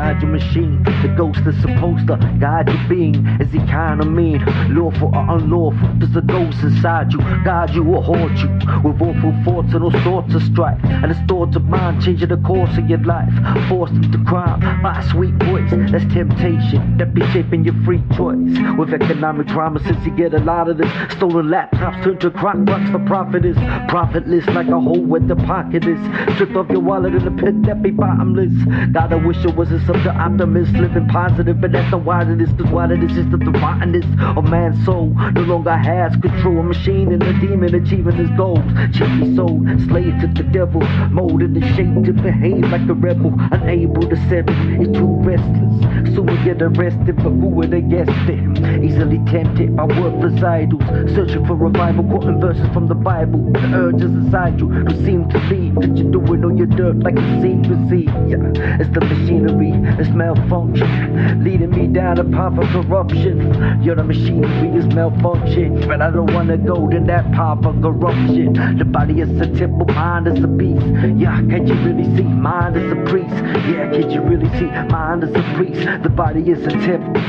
inside your machine. The ghost is supposed to guide your being. Is he kind of mean? Lawful or unlawful? Does the ghost inside you guide you or haunt you? With awful thoughts and all sorts of strife, and it's thoughts of mind changing the course of your life. Forced into crime by a sweet voice. That's temptation that be shaping your free choice. With economic drama, since you get a lot of this. Stolen laptops turn to crack rocks for profit is profitless, like a hole where the pocket is. Stripped off your wallet in a pit that be bottomless. God, I wish it wasn't such an optimist, living positive, but that's not what it is. Cause what it is that the rottenness of man's soul no longer has control. A machine and a demon achieving his goals. Cheaply sold, slave to the devil, molded and shaped to behave like a rebel, unable to settle. He's too restless, so we get arrested for who would have guessed it. Easily tempted by worthless idols, searching for revival, quoting verses from the Bible. The urges inside you don't seem to leave, cause you're doing all your dirt like a secrecy. Yeah, it's the machinery, it's malfunction, leading me down a path of corruption. Yeah, the machinery is malfunction, but I don't wanna go to that path of corruption. The body is a temple, mind is a beast. Yeah, can't you really see? Mind is a priest. Yeah, can't you really see? Mind is a priest. The body is a temple.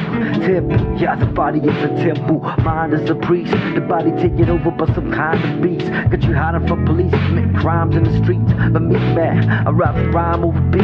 Yeah, the body is a temple. Mind is a priest. The body taken over by some kind of beast. Got you hiding from police, commit crimes in the streets. But me, man, I rather rhyme over beats.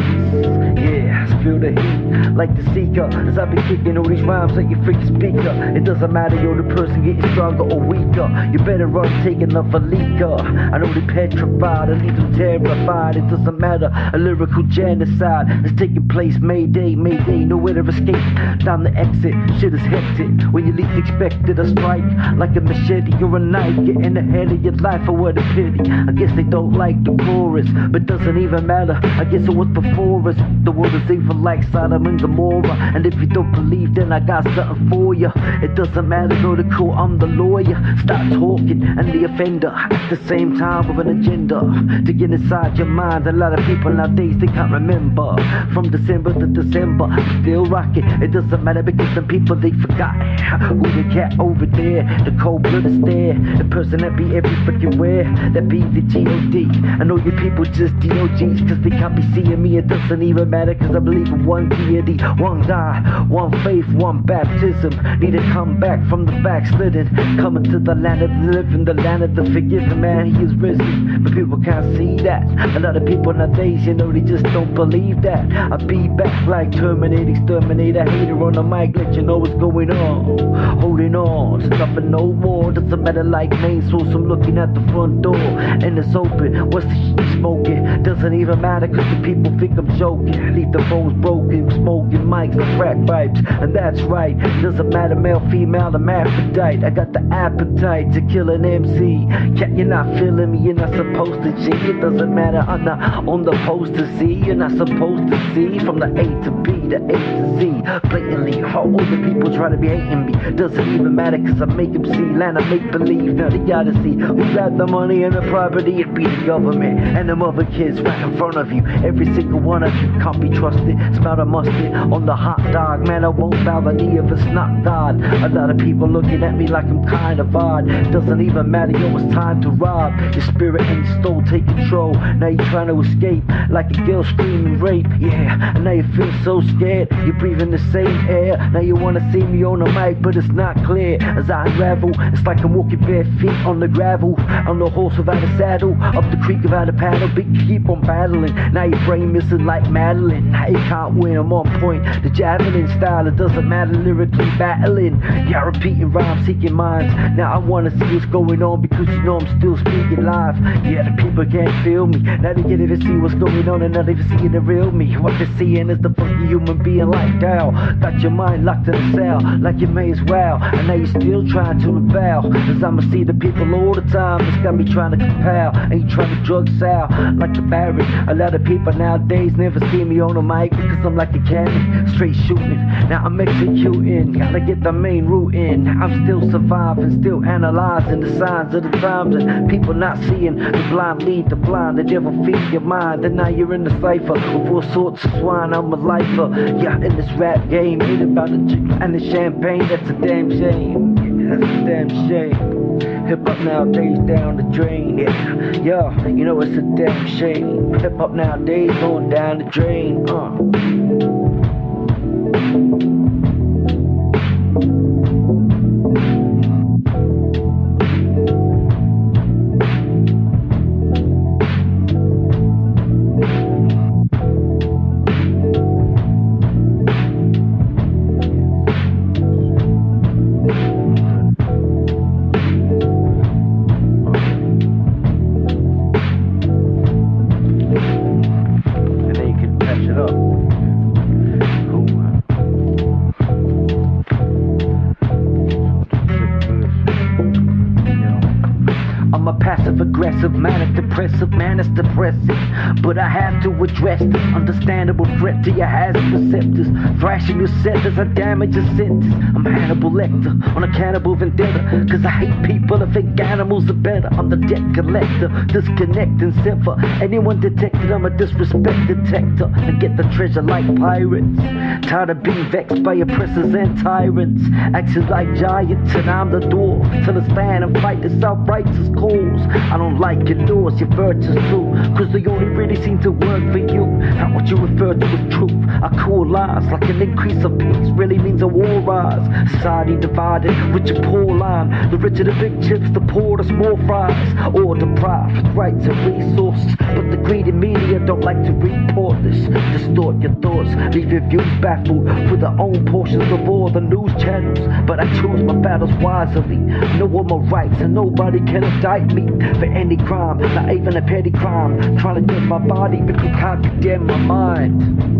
Yeah, I feel the heat like the seeker, as I be kicking all these rhymes like your freaking speaker. It doesn't matter, you're the person getting stronger or weaker. You better run taking off a leaker. I know they petrified, I leave them terrified. It doesn't matter, a lyrical genocide is taking place. Mayday, mayday, nowhere to escape. Down the exit, shit is hectic. When you least expect it, a strike like a machete or a knife, getting ahead of your life. Oh, what a pity. I guess they don't like the chorus, but doesn't even matter. I guess it was before us. The world is even like Sodom and Gomorrah. And if you don't believe, then I got something for you. It doesn't matter, go to court, I'm the lawyer. Stop talking and the offender at the same time with an agenda to get inside your mind. A lot of people nowadays, they can't remember. From December to December, still rocking. It doesn't matter because some people, they forgot who the cat over there. The cold-blooded stare, the person that be every freaking where. That be the G.O.D. I know you people just D.O.Gs, cause they can't be seeing me. It doesn't even matter, cause I believe in one deity, one God, one faith, one baptism. Need to come back from the backslidden, coming to the land of the living, the land of the forgiven. Man, he is risen, but people can't see that. A lot of people nowadays, you know, they just don't believe that. I be back like Terminator, exterminator, hater on the mic, let you know what's going on. Holding on, there's nothing no more. Doesn't matter like main source, I'm looking at the front door and it's open. What's the shit smoking? Doesn't even matter cause the people think I'm joking. Leave the phones broken, smoking mics and crack pipes, and that's right. Doesn't matter male, female, I'm hermaphrodite. I got the appetite to kill an MC. Yeah, you're not feeling me, you're not supposed to G. It doesn't matter, I'm not on the poster Z. You're not supposed to see from the A to B, the A to Z. Blatantly, how all the people try to be hating me. Doesn't even matter cause I make them see. Land of make believe, now they gotta see who got the money and the property. It be the government and them other kids right in front of you. Every single one of you can't be trusted. Smell the mustard on the hot dog. Man, I won't bow the knee if it's not God. A lot of people looking at me like I'm kind of odd. Doesn't even matter, yo, it's time to rob. Your spirit and your soul take control. Now you're trying to escape like a girl screaming rape. Yeah, and now you feel so scared. You're breathing the same air. Now you wanna see me on the mic, but it's not clear. As I unravel, it's like I'm walking bare feet on the gravel. On the horse without a saddle, up the creek without a paddle. But keep on battling. Now your brain missing like Madeline. Now you can't win, I'm on point. The javelin style, it doesn't matter, lyrically battling. Yeah, repeating rhymes, seeking minds. Now I wanna see what's going on because you know I'm still speaking live. Yeah, the people can't feel me. Now they can't even see what's going on and not even seeing the real me. What they're seeing is the funky human being like Dow. Got your mind locked in a cell, like you may as well. And now you're still trying to rebel. Cause I'ma see the people all the time. It's got me trying to compel. And you trying to drug sell like the Barry. A lot of people nowadays never see me on the mic because I'm like a cannon, straight shooting. Now I'm executing, gotta get the main route in. I'm still surviving, still analyzing the signs of the times. And people not seeing the blind lead the blind. The devil feed your mind, and now you're in the cipher with all sorts of swine. I'm a lifer, yeah, in this rap game. Ain't about the chick and the champagne, that's a damn shame. Yeah, that's a damn shame. Hip-hop nowadays down the drain, yeah, you know it's a damn shame. Hip-hop nowadays going down the drain, aggressive, manic, depressive, man, it's depressing. But I have to address the understandable threat to your hazard perceptors. Thrashing your set as I damage your sentence. I'm Hannibal Lecter on a cannibal vendetta, cause I hate people and think animals are better. I'm the debt collector, disconnect and sever anyone detected. I'm a disrespect detector and get the treasure like pirates. Tired of being vexed by oppressors and tyrants, acting like giants, and I'm the dwarf till I stand and fight the self-righteous cause. I don't like your laws, your virtues too, cause they only really seem to work for you. Not what you refer to as truth. I call lies like an increase of peace really means a war rise. Society divided, rich and poor line. The richer the big chips, the poor the small fries. Or deprived with rights and resources, but the greedy media don't like to report this. Distort your thoughts, leave your views baffled for their own portions of all the news channels. But I choose my battles wisely, know all my rights, and nobody can indict me for any crime, not even a petty crime. Trying to get my body, but you can't condemn my mind.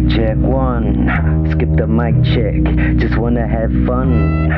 Check one, skip the mic check, just wanna have fun,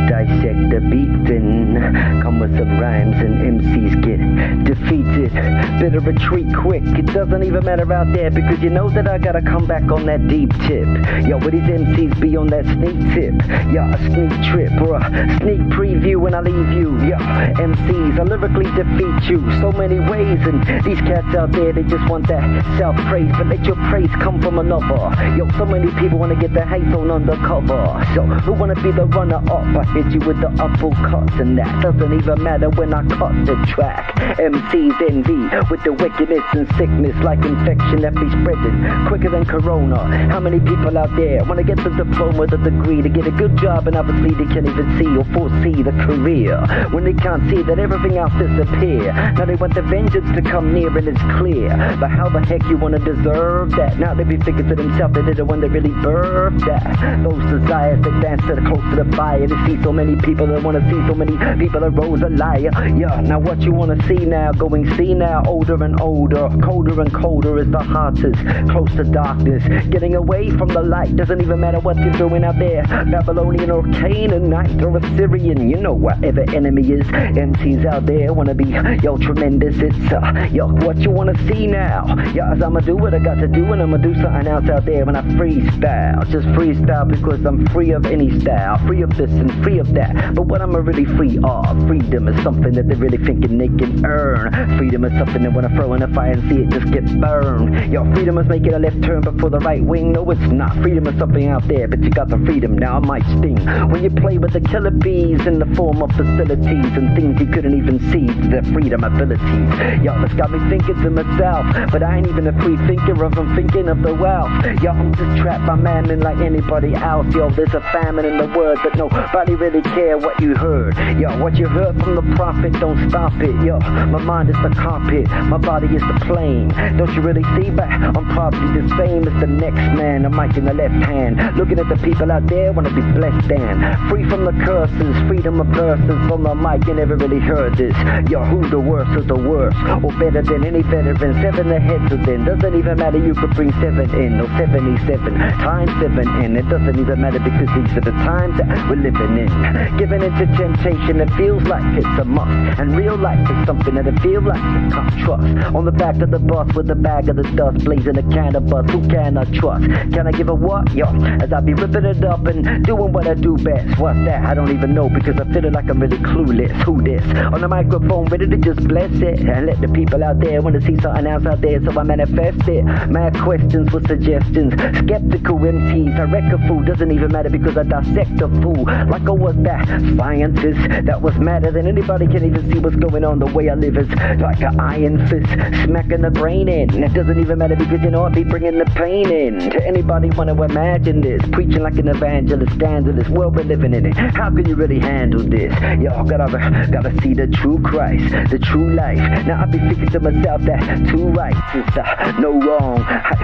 dissect the beat and come with some rhymes and MCs get defeated, better retreat quick. It doesn't even matter out there because you know that I gotta come back on that deep tip. Yo, where these MCs be on that sneak tip? Yeah, a sneak trip or a sneak preview when I leave you. Yeah, MCs, I lyrically defeat you so many ways, and these cats out there, they just want that self-praise, but let your praise come from another. Yo, so many people wanna get their hate on undercover. So who wanna be the runner-up? I hit you with the uppercuts, and that doesn't even matter when I cut the track. MCs envy with the wickedness and sickness like infection that be spreading quicker than corona. How many people out there wanna get the diploma, the degree to get a good job, and obviously they can't even see or foresee the career when they can't see that everything else disappear. Now they want the vengeance to come near and it's clear, but how the heck you wanna deserve that? Now they be thinking to themselves that they're the one that really birthed that. Those desires that dance to the close to the fire, to see so many people that wanna see so many people that rose a liar. Yeah, now what you wanna see now, going see now, older and older, colder and colder as the heart is close to darkness, getting away from the light. Doesn't even matter what you're doing out there, Babylonian or Canaanite or Assyrian, you know whatever enemy is. MCs out there wanna be, yo, tremendous. It's yo, what you wanna see now? Yeah, as I'ma do what I got to do, and I'ma do something else out there when I freestyle. Just freestyle because I'm free of any style, free of this and free of that. But what I'm really free of, freedom is something that they're really thinking they can earn. Freedom is something they wanna throw in the fire and see it just get burned. Yo, freedom is making a left turn before the right wing. No, it's not. Freedom is something out there, but you got the freedom now. It might sting when you play with the killer bees in the form of facilities and things you couldn't even see, their freedom abilities. Yo, this got me thinking to myself, but I ain't even a free thinker of I'm thinking of the wealth. Yo, I'm just trapped by mammon like anybody else. Yo, there's a famine in the word, but nobody really care what you heard. Yo, what you heard from the prophet, don't stop it. Yo, my mind is the carpet, my body is the plane. Don't you really see? But I'm probably the same as the next man. A mic in the left hand, looking at the people out there, wanna be blessed and free from the curses, freedom of verses on the mic. You never really heard this. Yo, who the worst of the worst, or better than any veteran? 7 ahead of them. Doesn't even matter, you could bring 7 in or 77 times 7 in. It doesn't even matter because these are the times that we're living in. Giving into temptation, it feels like it's a must, and real life is something that it feels like you can't trust. On the back of the bus with the bag of the dust, blazing a can of bus. Who can I trust? Can I give a what? Yo, as I be ripping it up and doing what I do best. What's that? I don't even know because I feel like I'm really clueless. Who this? On the microphone, ready to just bless it and let the people out there want to see something else out there, so I manifest it. Mad questions with suggestions, skeptical MCs. I wreck a fool, doesn't even matter because I dissect a fool like I was that scientist that was madder than anybody can even see what's going on. The way I live is like an iron fist smacking the brain in. It doesn't even matter because I be bringing the pain in. To anybody want to imagine this, preaching like an evangelist, stands in this world we're living in it. How can you really handle this? Y'all gotta see the true Christ, the true life. Now I be thinking to myself that two rights is no wrong.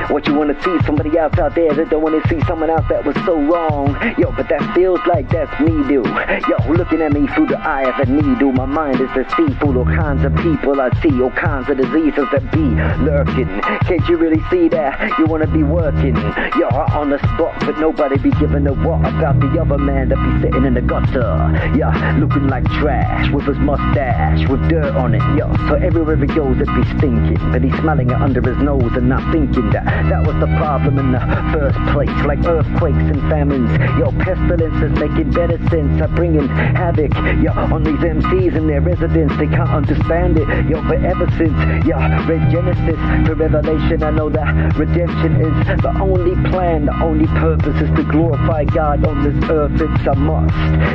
What you wanna see, somebody else out there that don't wanna see someone else that was so wrong. Yo, but that feels like that's me, dude. Yo, looking at me through the eye of a needle. My mind is deceitful. All kinds of people I see, all kinds of diseases that be lurking. Can't you really see that? You wanna be working, yo, on the spot, but nobody be giving a what about the other man that be sitting in the gutter. Yeah, looking like trash with his mustache with dirt on it. Yo, so everywhere he goes it be stinking, but he's smelling it under his nose and not thinking that that was the problem in the first place. Like earthquakes and famines, yo, pestilences making better sense are bringing havoc, yo, on these MCs and their residents. They can't understand it, yo, but ever since, yo, read Genesis to Revelation, I know that redemption is the only plan, the only purpose is to glorify God on this earth. It's a must.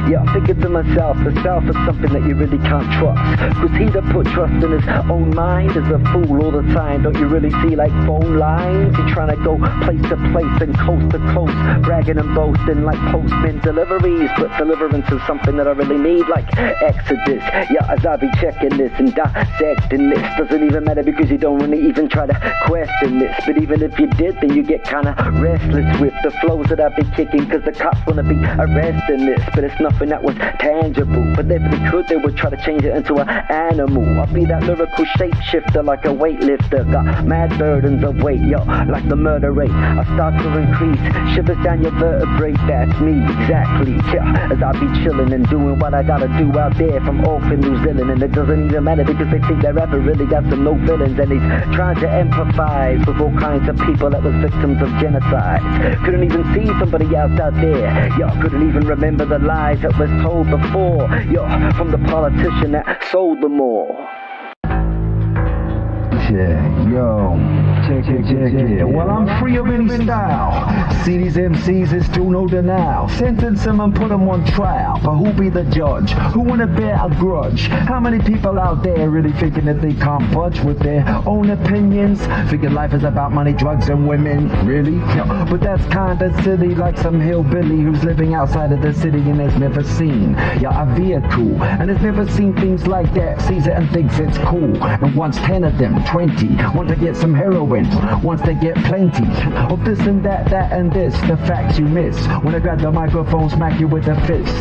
Yeah, thinking to myself, the self is something that you really can't trust, cause he that put trust in his own mind is a fool all the time. Don't you really see like phone lines? You're trying to go place to place and coast to coast, bragging and boasting like postman deliveries, but deliverance is something that I really need, like Exodus. Yeah, as I be checking this and dissecting this, doesn't even matter because you don't really even try to question this, but even if you did, then you get kinda restless with the flows that I've been kicking, cause the cops wanna be arresting this, but it's nothing that was tangible. But if they could, they would try to change it into an animal. I'll be that lyrical shapeshifter like a weightlifter, got mad burdens of weight, yo, like the murder rate. I start to increase, shivers down your vertebrae, that's me, exactly, yeah, as I be chilling and doing what I gotta do out there from Auckland, New Zealand, and it doesn't even matter because they think that rapper really got some no feelings, and he's trying to empathize with all kinds of people that was victims of genocide. Couldn't even see somebody else out there, yo, couldn't even remember the lies that was told before, yo, from the politician that sold them all. Yeah, yo, check it. Well, I'm free of any style. See these MCs, there's still no denial. Sentence them and put them on trial. But who be the judge? Who wanna bear a grudge? How many people out there really thinking that they can't budge with their own opinions? Thinking life is about money, drugs, and women? Really? No, but that's kinda silly, like some hillbilly who's living outside of the city and has never seen, yeah, a vehicle, and has never seen things like that, sees it and thinks it's cool. And once 10 of them, 20 want to get some heroin, once they get plenty of this and that and this, the facts you miss when I grab the microphone, smack you with a fist,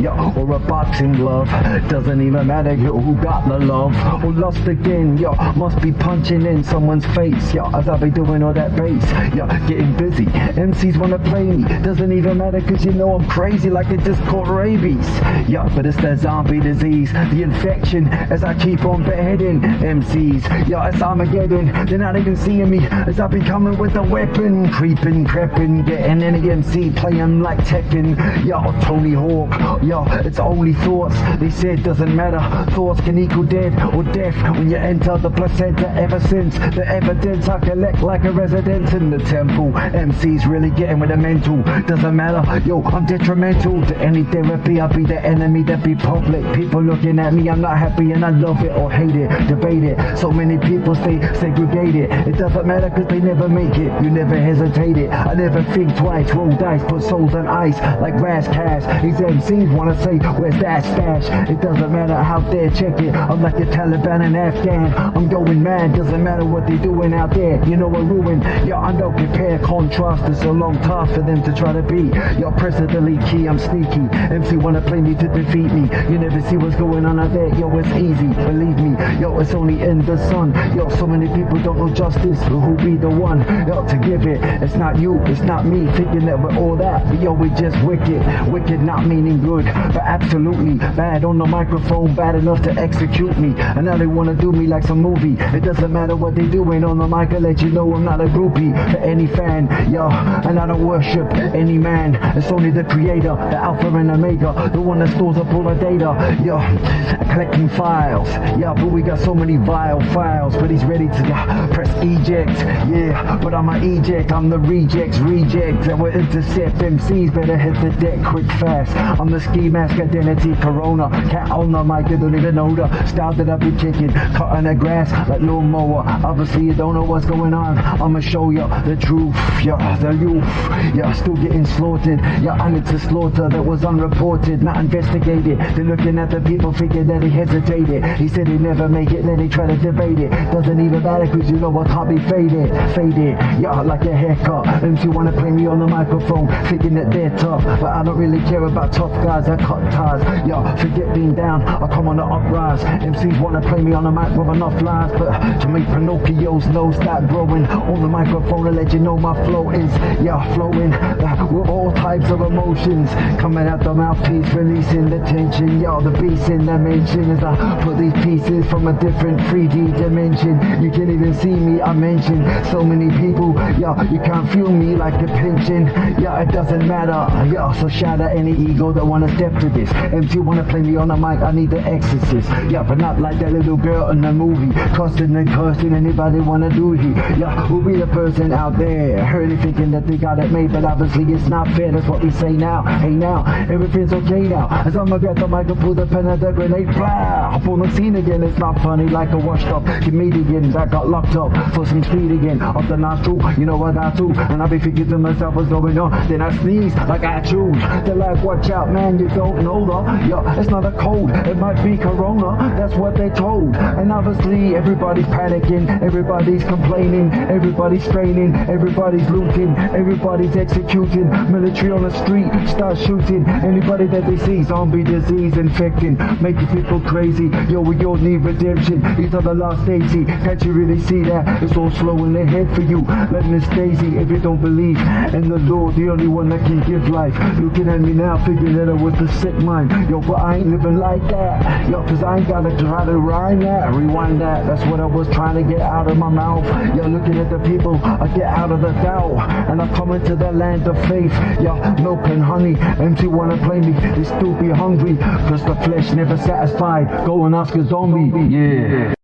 yo, or a boxing glove. Doesn't even matter, yo, who got the love or lost again, yo, must be punching in someone's face, yo, as I be doing all that bass, yo, getting busy. MCs wanna play me, doesn't even matter cause you know I'm crazy like it just caught rabies, yo, but it's the zombie disease, the infection, as I keep on beheading MCs, yo, it's Armageddon. They're not even seeing me as I be coming with a weapon, creeping, getting any MC playing like Tekken, yo, Tony Hawk, yo, it's only thoughts. They said doesn't matter, thoughts can equal dead or death when you enter the placenta. Ever since the evidence I collect like a resident in the temple, MCs really getting with the mental. Doesn't matter, yo, I'm detrimental to any therapy. I'll be the enemy that be public. People looking at me, I'm not happy and I love it or hate it, debate it. So many people stay segregated. It doesn't matter cause they never make it. You never hesitated. I never think twice. Roll dice, put souls on ice like grass cash. These MCs wanna say, where's that stash? It doesn't matter how they check it. I'm like the Taliban and Afghan. I'm going mad. Doesn't matter what they doing out there. You know what ruin? Yo, I don't compare contrast. It's a long task for them to try to be. Yo, press the delete key. I'm sneaky. MC wanna play me to defeat me. You never see what's going on out there. Yo, it's easy. Believe me. Yo, it's only in the sun. Yo, so many people don't know justice, but who be the one, yo, to give it? It's not you, it's not me, thinking that we're all that, but yo, we just wicked not meaning good, but absolutely bad on the microphone, bad enough to execute me, and now they wanna do me like some movie. It doesn't matter what they doing on the mic, I let you know I'm not a groupie for any fan, yo, and I don't worship any man. It's only the creator, the alpha and omega, the one that stores up all the data, yo, collecting files, yeah, but we got so many vile files, but he's ready to press eject, yeah, but I'm an eject, I'm the reject, that will intercept MCs, better hit the deck quick fast. I'm the ski mask identity, corona, cat on the mic, you don't even know the style that I be kicking, cutting the grass like lawnmower. Obviously you don't know what's going on, I'ma show you the truth, yeah, the youth, yeah, still getting slaughtered, yeah, I need to slaughter that was unreported, not investigated. They're looking at the people thinking that he hesitated, he said he'd never make it, then he tried to debate it. Doesn't even matter cause you know I can't be they faded, yeah, like a haircut. MC wanna play me on the microphone, thinking that they're tough, but I don't really care about tough guys that cut ties. Yeah, forget being down, I come on the uprise. MCs wanna play me on the mic with enough lies, but to make Pinocchio's nose start growing on the microphone to let you know my flow is, yeah, flowing with all types of emotions coming out the mouthpiece, releasing the tension. Yeah, the beast in dimension as I put these pieces from a different 3D dimension. You can't even see me, I mention so many people. Yeah, you can't feel me like a pigeon. Yeah, it doesn't matter. Yeah, so shout out any ego that wanna step to this. MC wanna play me on the mic, I need the exorcist. Yeah, but not like that little girl in the movie, cussing and cursing. Anybody wanna do it? Yeah, who be the person out there really thinking that they got it made, but obviously it's not fair. That's what we say now. Hey now, everything's okay now. As I'm gonna get the mic and pull the pen and the grenade, blah, up on the scene again. It's not funny like a washed up comedian that got locked up for some speed again. Off the nostril, you know I got to, and I be thinking to myself what's going on. Then I sneeze like I choose. They're like, watch out, man, you don't know though. Yeah, it's not a cold, it might be corona. That's what they told. And obviously everybody's panicking, everybody's complaining, everybody's straining, everybody's looting, everybody's executing. Military on the street start shooting anybody that they see. Zombie disease infecting, making people crazy. Yo, we all need redemption. These are the last days. Can't you really see that? It's all slow in the head for you. Letting it Daisy if you don't believe in the Lord, the only one that can give life. Looking at me now, figuring that I was the sick mind. Yo, but I ain't living like that. Yo, cause I ain't gotta try to rhyme that, rewind that. That's what I was trying to get out of my mouth. Yo, looking at the people, I get out of the doubt, and I come into the land of faith. Yo, milk and honey. MC wanna play me, they still be hungry, cause the flesh never satisfied. Go and ask a zombie. Yeah.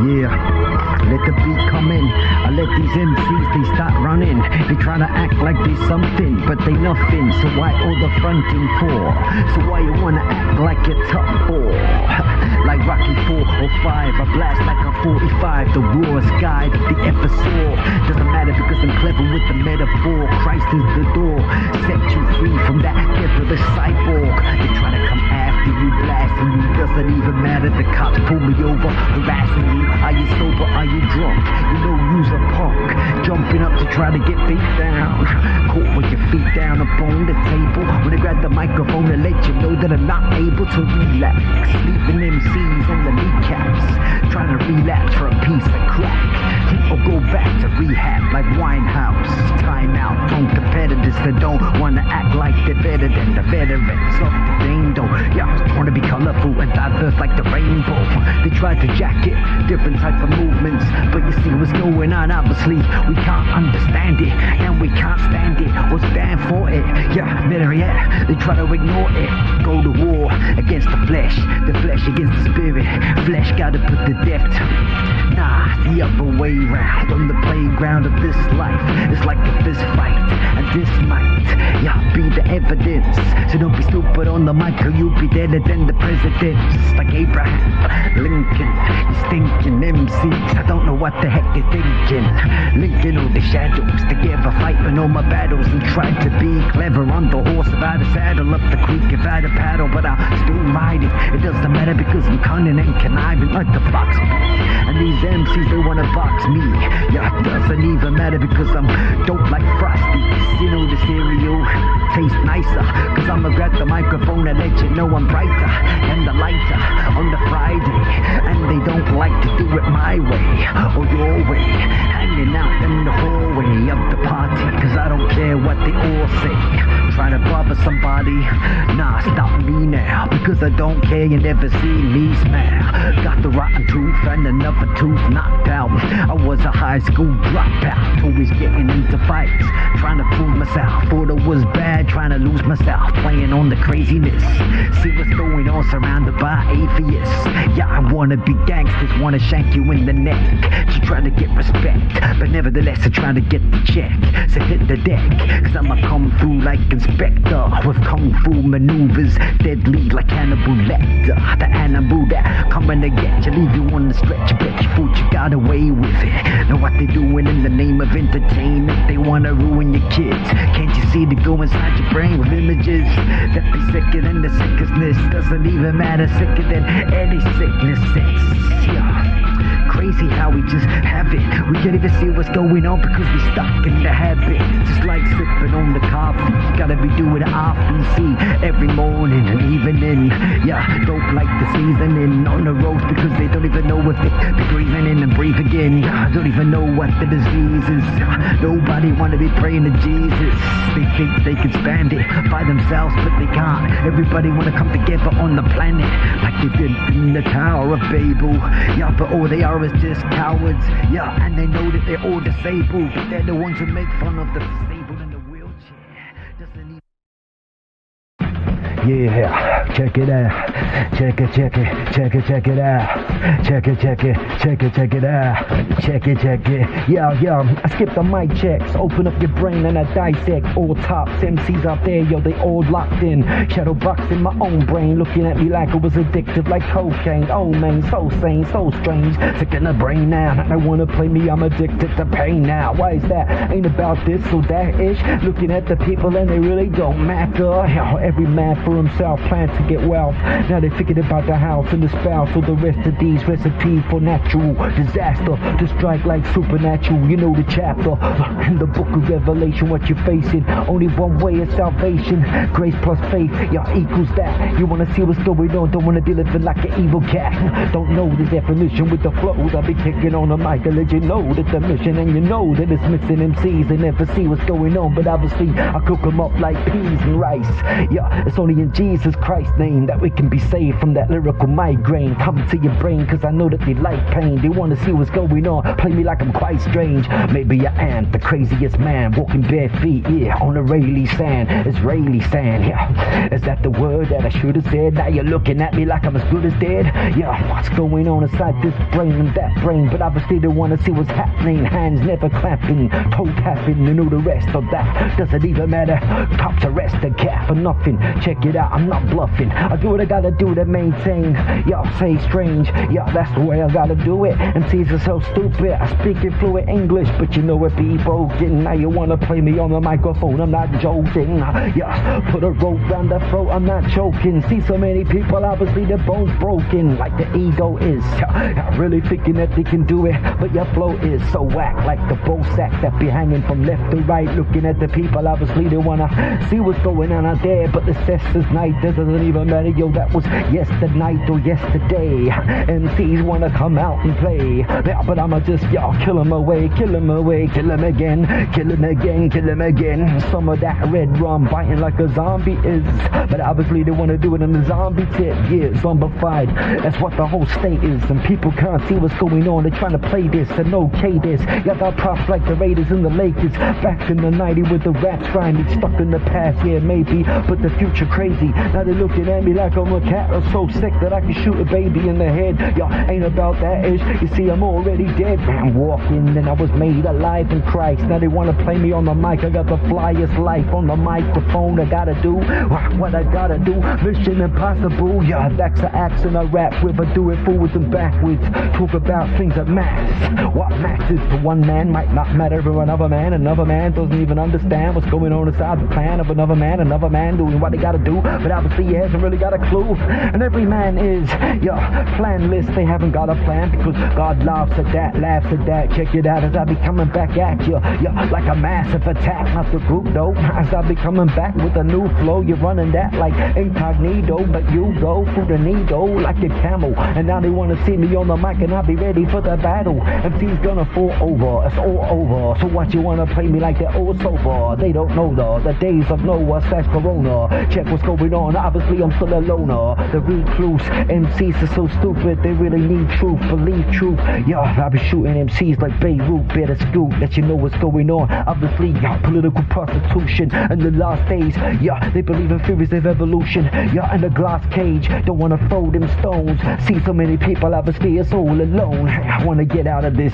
Yeah, let the beat come in. I let these MCs, they start running. They try to act like they something, but they nothing. So why all the fronting for? So why you wanna act like you're tough for? Like Rocky 4 or 5, I blast like a 45. The rawest guy that they ever saw. Doesn't matter because I'm clever with the metaphor. Christ is the door, set you free from that the cyborg. They try to come after you, blasting you. Doesn't even matter, the cops pull me over, harassing you. Are you sober, are you drunk? You know you's a punk, jumping up to try to get beat down. Caught with your feet down upon the table. When I grab the microphone to let you know that I'm not able to relax. Leaving MCs on the kneecaps, trying to relapse for a piece of crack. Or go back to rehab like Winehouse. Time out on competitors that don't wanna act like they're better than the veterans of the game though. Yeah, wanna be colorful and diverse like the rainbow. They try to jacket different type of movements, but you see what's going on. Obviously we can't understand it, and we can't stand it or stand for it. Yeah, better yet, they try to ignore it. Go to war against the flesh against the spirit. Flesh gotta put the death to it. Nah, the other way round. On the playground of this life, it's like a fist fight, and this might, yeah, be the evidence. So don't be stupid on the mic, or you'll be deader than the presidents. Like Abraham Lincoln, you stinking MCs, I don't know what the heck you're thinking. Linking all the shadows together, fighting all my battles, and tried to be clever on the horse, without a saddle, up the creek, without a paddle, but I'll still ride it. It doesn't matter because I'm cunning and conniving like the fox. And these MCs, they wanna box me. Yeah, it doesn't even matter because I'm dope like Frosties. You know the cereal tastes nicer, cause I'ma grab the microphone and let you know I'm brighter and the lighter on the Friday. And they don't like to do it my way or your way, hanging out in the hallway of the party, cause I don't care what they all say. Trying to bother somebody, nah, stop me now, because I don't care, you never see me smile. Got the rotten tooth and another tooth knocked out. I was a high school dropout, always getting into fights, trying to prove myself. Thought it was bad, trying to lose myself, playing on the craziness. See what's going on, surrounded by atheists. Yeah, I wanna be gangsters, wanna shank you in the neck to try to get respect, but nevertheless I try to get the check. So hit the deck, cause I'ma come through like Inspector with kung fu maneuvers, deadly like Hannibal Lecter. The animal that coming to get you, leave you on the stretch. Bet you thought you got away with it. Know what they doing in the name of entertainment? They want wanna ruin your kids. Can't you see they go inside your brain with images that be sicker than the sickness? Doesn't even matter, sicker than any sickness. Yeah. Crazy how we just have it. We can't even see what's going on because we stuck in the habit. Just like sipping on the coffee, you gotta be doing it often. See, every morning and evening. Yeah, dope like the seasoning on the roads because they don't even know what they're breathing in and breathe again. Don't even know what the disease is. Nobody wanna be praying to Jesus. They think they can stand it by themselves, but they can't. Everybody wanna come together on the planet like they did in the Tower of Babel. Yeah, but all they are is just cowards. Yeah, and they know that they're all disabled, but they're the ones who make fun of the disabled in the wheelchair. Doesn't even... Yeah, check it out. Check it out. Check it out. Check it out. Yeah. I skip the mic checks. Open up your brain and I dissect all tops. MCs out there, yo, they all locked in. Shadow boxing my own brain, looking at me like I was addicted like cocaine. Oh man, so sane, so strange. Sick in the brain now. They wanna play me, I'm addicted to pain now. Why is that? Ain't about this or that ish. Looking at the people and they really don't matter. Yo, every man for himself plans to get wealth. Now they figured about the house and the spouse. So the rest of these recipes for natural disaster to strike like supernatural. You know the chapter in the book of Revelation, what you're facing. Only one way is salvation. Grace plus faith, yeah, equals that. You wanna see what's going on, don't wanna be living like an evil cat. Don't know the definition with the flows. I be kicking on the mic and let you know that the mission, and you know that it's missing MCs. They never see what's going on, but obviously I cook them up like peas and rice. Yeah, it's only in Jesus Christ's name that we can be saved from that lyrical migraine. Come to your brain, cause I know that they like pain. They wanna see what's going on, play me like I'm quite strange. Maybe I am the craziest man, walking bare feet, yeah, on Israeli sand. Israeli sand, yeah. Is that the word that I should have said? Now you're looking at me like I'm as good as dead. Yeah, what's going on inside this brain and that brain? But obviously they wanna see what's happening. Hands never clapping, toe tapping, you know the rest of that. Doesn't even matter, cops arrest a cat for nothing. Check it out, I'm not bluffing. I do what I gotta do to maintain. Y'all say strange, yeah, that's the way I gotta do it. MCs are so stupid, I speak in fluent English, but you know it be broken. Now you wanna play me on the microphone, I'm not joking. Yeah, put a rope round the throat, I'm not choking. See so many people, obviously their bones broken, like the ego is. Really thinking that they can do it, but your flow is so whack, like the bow sack that be hanging from left to right. Looking at the people, obviously they wanna see what's going on out there, but the cess is night, that doesn't even matter, yo, that was yesterday night or yesterday. MCs wanna come out and play, yeah, but I'ma just, y'all, kill him away, kill him away, kill him again, kill him again, kill him again. Some of that red rum biting like a zombie is, but obviously they wanna do it in the zombie tip, yeah, zombified, that's what the whole state is, and people can't see what's going on. They're trying to play this and okay this. Y'all got props like the Raiders and the Lakers back in the 90s with the raps grinding, stuck in the past, yeah, maybe, but the future crazy. Now they're looking at me like I'm a cat or so sick that I can shoot a baby in the head. Y'all ain't about that ish. You see, I'm already dead. I'm walking and I was made alive in Christ. Now they wanna play me on the mic. I got the flyest life on the microphone. I gotta do what I gotta do. Mission impossible. Yeah, that's the accent I rap with. I do it forwards and backwards. Talk about things that matters. What matters to one man might not matter to another man. Another man doesn't even understand what's going on inside the plan of another man. Another man doing what they gotta do, but obviously he hasn't really got a clue. And every man is, yeah, planless. They haven't got a plan because God laughs at that, laughs at that. Check it out as I be coming back at you, yeah, like a massive attack. Not the group though, as I be coming back with a new flow. You're running that like incognito, but you go through the needle like a camel. And now they wanna see me on the mic and I'll be ready for the battle. MC's gonna fall over, it's all over. So what, you wanna play me like they're all sober? They don't know the days of Noah/Corona. Check what's going on, obviously I'm still a loner. The recluse, MCs are so stupid, they really need truth, believe truth. Yeah, I be shooting MCs like Beirut, better scoot, let you know what's going on. Obviously, yeah, political prostitution in the last days. Yeah, they believe in theories of evolution. Yeah, in a glass cage, don't wanna throw them stones. See so many people, obviously it's all alone. I wanna get out of this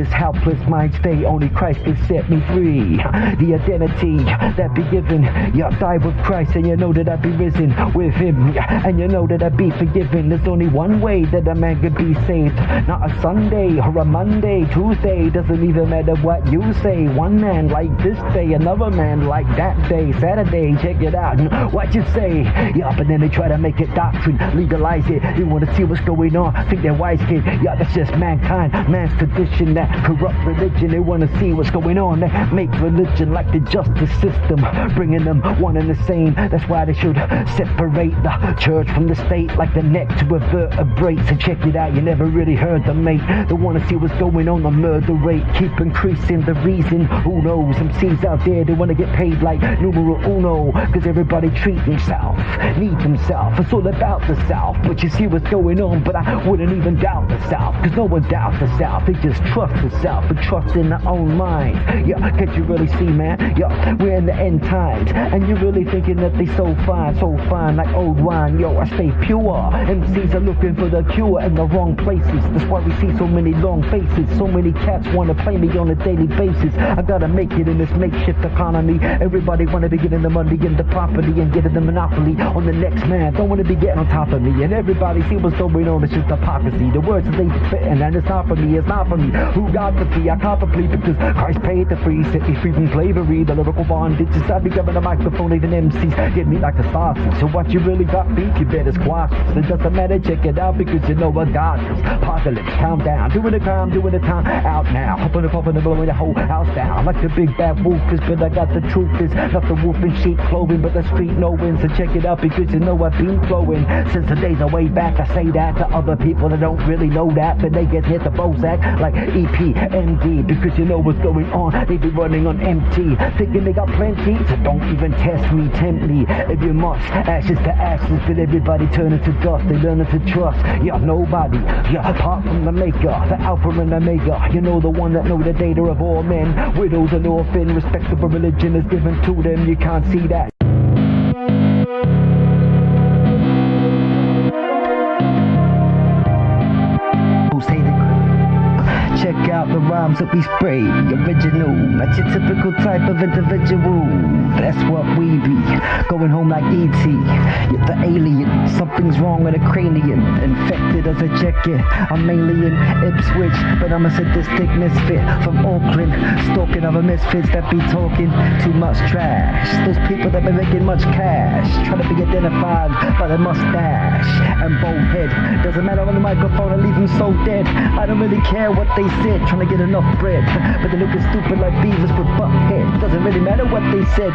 helpless mind state. Only Christ can set me free. The identity that be given, yeah, die with Christ, and you know that I be risen with him. Yeah, And you know that I be forgiven. There's only one way that a man could be saved. Not a Sunday or a Monday, Tuesday. Doesn't even matter what you say. One man like this day, another man like that day. Saturday, check it out. What you say? Yeah, but then they try to make it doctrine, legalize it. They want to see what's going on. Think they're wise, kid. Yeah, that's just mankind, man's tradition, that corrupt religion. They want to see what's going on. They make religion like the justice system, bringing them one and the same. That's why they should separate the church from the state, like the neck to a vertebrae. So check it out, you never really heard them, mate. They want to see what's going on. The murder rate keep increasing. The reason, who knows? Some MCs out there, they want to get paid like numero uno, cause everybody treat themselves, need themselves. It's all about the South, but you see what's going on. But I wouldn't even doubt the South, cause no one doubts the South. They just trust the South, but trust in their own mind. Yeah, can't you really see, man? Yeah, we're in the end times, and you're really thinking that they so fine like old wine. Yo, I stay pure. MCs are looking for the cure in the wrong places. That's why we see so many long faces. So many cats wanna play me on a daily basis. I gotta make it in this makeshift economy. Everybody wanna be getting the money and the property and getting the monopoly on the next man. Don't wanna be getting on top of me. And everybody see what's going on. It's just hypocrisy. The words that they spitting, and it's not for me. It's not for me. Who got the fee? I contemplate because Christ paid the fee. Set me free from slavery. The lyrical bondage. I be grabbing the microphone. Even MCs get me like a sausage. So what you really got beef? You better squash it. It doesn't matter. Check it out because you know I got this. Apocalypse, countdown. Doing the crime, doing the time. Out now. Hopping and blowing the whole house down. Like the big bad wolf is, but I got the truth is not the wolf in sheep clothing, but the street knowing. So check it out because you know I've been flowing since the days of way back. I say that to other people that don't really know that, but they get hit the Bozak like EPMD because you know what's going on. They be running on empty, thinking they got plenty. So don't even test me, tempt me. If you must, ashes to ashes, but everybody turning to dust. They learning to trust. Yeah, nobody. Yeah, apart from the maker, the alpha and the omega. You know the one that know the data of all men. Widows and orphans, respectable religion is given to them. You can't see that. Who say that? Check out the rhymes that we spray, original, not your typical type of individual. That's what we be, going home like E.T. You're the alien, something's wrong with a cranium. Infected as a check it, I'm mainly in Ipswich, but I'm a sadistic misfit from Auckland. Stalking other misfits that be talking too much trash. Those people that be making much cash, trying to be identified by their mustache and bald head. Doesn't matter on the microphone, I leave them so dead. I don't really care what they said, trying to get enough bread, but they're looking stupid like beavers with butt heads. Doesn't really matter what they said